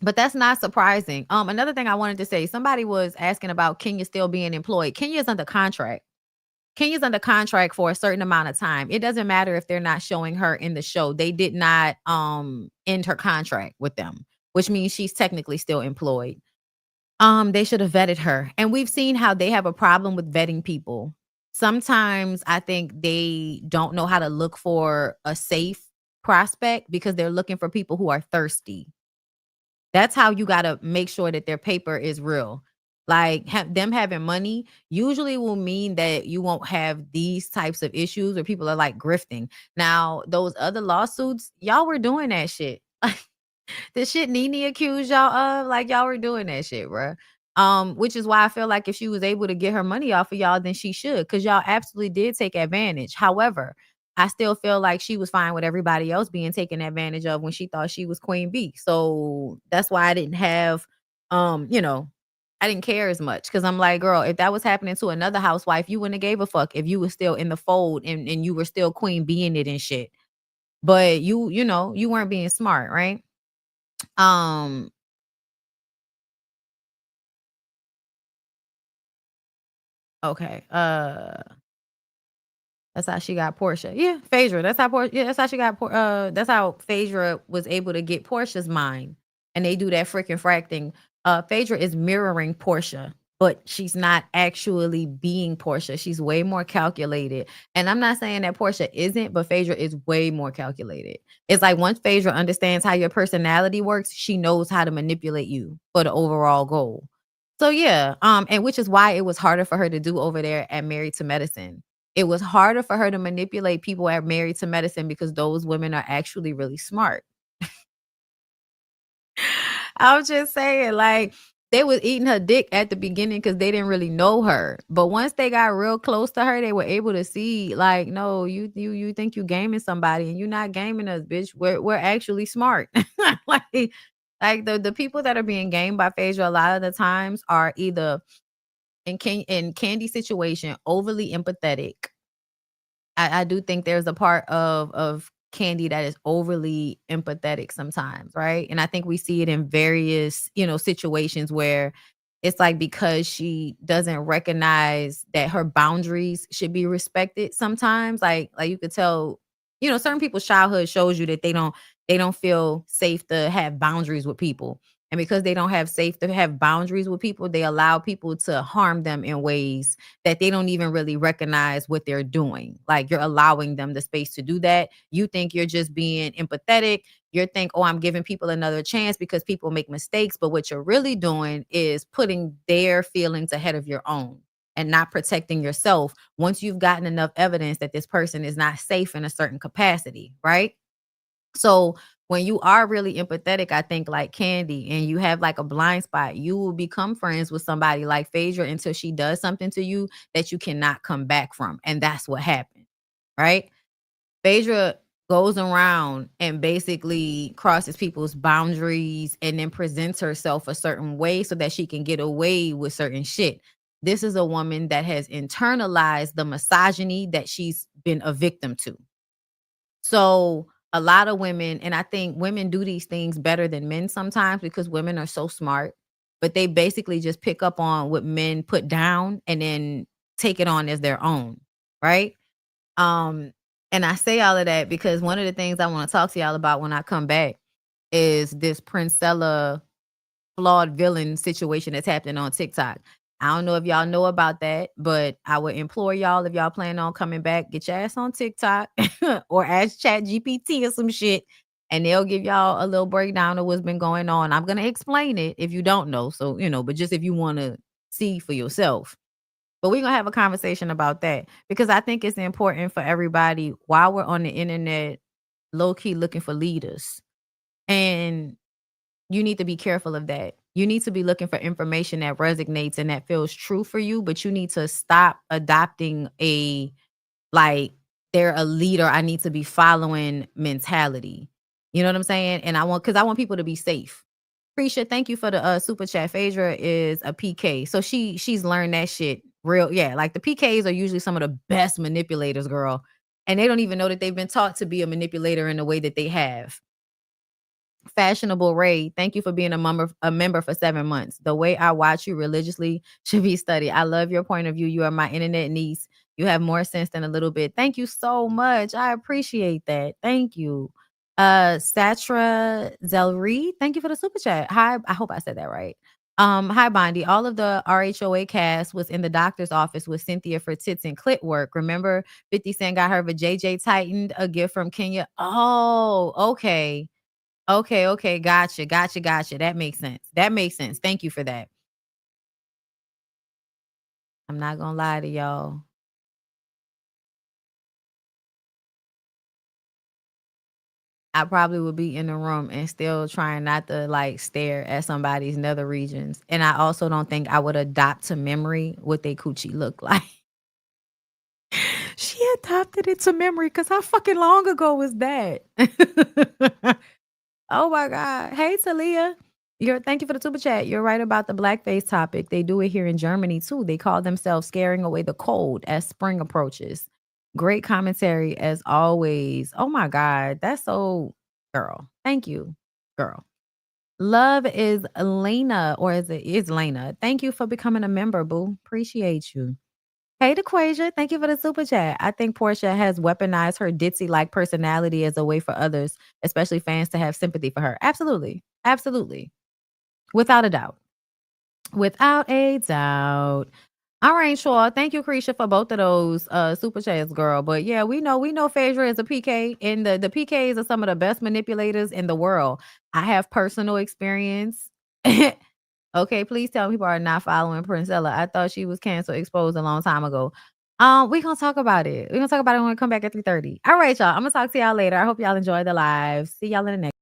But that's not surprising. Another thing I wanted to say, somebody was asking about Kenya still being employed. Kenya's under contract. Kenya's under contract for a certain amount of time. It doesn't matter if they're not showing her in the show. They did not end her contract with them, which means she's technically still employed. They should have vetted her. And we've seen how they have a problem with vetting people. Sometimes I think they don't know how to look for a safe prospect because they're looking for people who are thirsty. That's how you got to make sure that their paper is real. Like them having money usually will mean that you won't have these types of issues where people are like grifting. Now, those other lawsuits, y'all were doing that shit. The shit Nene accused y'all of, like y'all were doing that shit, bruh. Which is why I feel like if she was able to get her money off of y'all, then she should, because y'all absolutely did take advantage. However, I still feel like she was fine with everybody else being taken advantage of when she thought she was Queen Bee. So that's why I didn't have, you know, I didn't care as much because I'm like, girl, if that was happening to another housewife, you wouldn't have gave a fuck if you were still in the fold and you were still Queen being it and shit. But you know, you weren't being smart, right? Um, okay. That's how she got Portia. Yeah, Phaedra. That's how Portia. Yeah, that's how she got. That's how Phaedra was able to get Portia's mind, and they do that freaking frack thing. Phaedra is mirroring Portia, but she's not actually being Portia. She's way more calculated, and I'm not saying that Portia isn't, but Phaedra is way more calculated. It's like once Phaedra understands how your personality works, she knows how to manipulate you for the overall goal. So yeah, and which is why it was harder for her to do over there at Married to Medicine. It was harder for her to manipulate people at Married to Medicine because those women are actually really smart. I'm just saying, like, they was eating her dick at the beginning because they didn't really know her. But once they got real close to her, they were able to see, like, no, you think you gaming somebody and you're not gaming us, bitch. We're actually smart. like the people that are being gamed by Phaedra a lot of the times are either in Candy situation overly empathetic. I do think there's a part of Candy that is overly empathetic sometimes, right? And I think we see it in various, situations where it's like because she doesn't recognize that her boundaries should be respected sometimes. Like you could tell, certain people's childhood shows you that they don't feel safe to have boundaries with people. And because they don't have safe to have boundaries with people, they allow people to harm them in ways that they don't even really recognize what they're doing. Like you're allowing them the space to do that. You think you're just being empathetic. You think, oh, I'm giving people another chance because people make mistakes. But what you're really doing is putting their feelings ahead of your own and not protecting yourself once you've gotten enough evidence that this person is not safe in a certain capacity, right? So when you are really empathetic, I think like Candy, and you have like a blind spot, you will become friends with somebody like Phaedra until she does something to you that you cannot come back from. And that's what happened, right? Phaedra goes around and basically crosses people's boundaries and then presents herself a certain way so that she can get away with certain shit. This is a woman that has internalized the misogyny that she's been a victim to. So a lot of women, and I think women do these things better than men sometimes because women are so smart, but they basically just pick up on what men put down and then take it on as their own, right? Um, and I say all of that because one of the things I want to talk to y'all about when I come back is this Princella flawed villain situation that's happening on TikTok. I don't know if y'all know about that, but I would implore y'all, if y'all plan on coming back, get your ass on TikTok or ask Chat GPT or some shit, and they'll give y'all a little breakdown of what's been going on. I'm gonna explain it if you don't know. So, but just if you want to see for yourself. But we're gonna have a conversation about that because I think it's important for everybody while we're on the internet, low-key looking for leaders. And you need to be careful of that. You need to be looking for information that resonates and that feels true for you, but you need to stop adopting like they're a leader, I need to be following mentality. You know what I'm saying? And I want people to be safe. Appreciate, thank you for the super chat. Phaedra is a PK. So she's learned that shit real. Yeah, like the PKs are usually some of the best manipulators, girl. And they don't even know that they've been taught to be a manipulator in the way that they have. Fashionable Ray, thank you for being a member for 7 months. The way I watch you religiously should be studied. I love your point of view. You are my internet niece. You have more sense than a little bit. Thank you so much. I appreciate that. Thank you. Satra Zelri, thank you for the super chat. Hi, I hope I said that right. Hi Bondi. All of the RHOA cast was in the doctor's office with Cynthia for tits and clit work. Remember 50 Cent got her vajayjay tightened, a gift from Kenya. Oh, okay. Okay. Gotcha. That makes sense. Thank you for that. I'm not gonna lie to y'all. I probably would be in the room and still trying not to like stare at somebody's nether regions. And I also don't think I would adopt to memory what they coochie look like. She adopted it to memory because how fucking long ago was that? Oh my God. Hey Talia. Thank you for the super chat. You're right about the blackface topic. They do it here in Germany too. They call themselves scaring away the cold as spring approaches. Great commentary as always. Oh my God. That's so girl. Thank you, girl. Love is Lena, or is Lena. Thank you for becoming a member, boo. Appreciate you. Hey, DeQuasia, thank you for the super chat. I think Portia has weaponized her ditzy-like personality as a way for others, especially fans, to have sympathy for her. Absolutely. Without a doubt. All right, Shaw. Thank you, Krisha, for both of those super chats, girl. But yeah, we know Phaedra is a PK, and the PKs are some of the best manipulators in the world. I have personal experience. Okay, please tell me people are not following Princella. I thought she was canceled, exposed a long time ago. We're gonna talk about it. We're gonna talk about it when we come back at 3:30. All right, y'all. I'm gonna talk to y'all later. I hope y'all enjoy the live. See y'all in the next.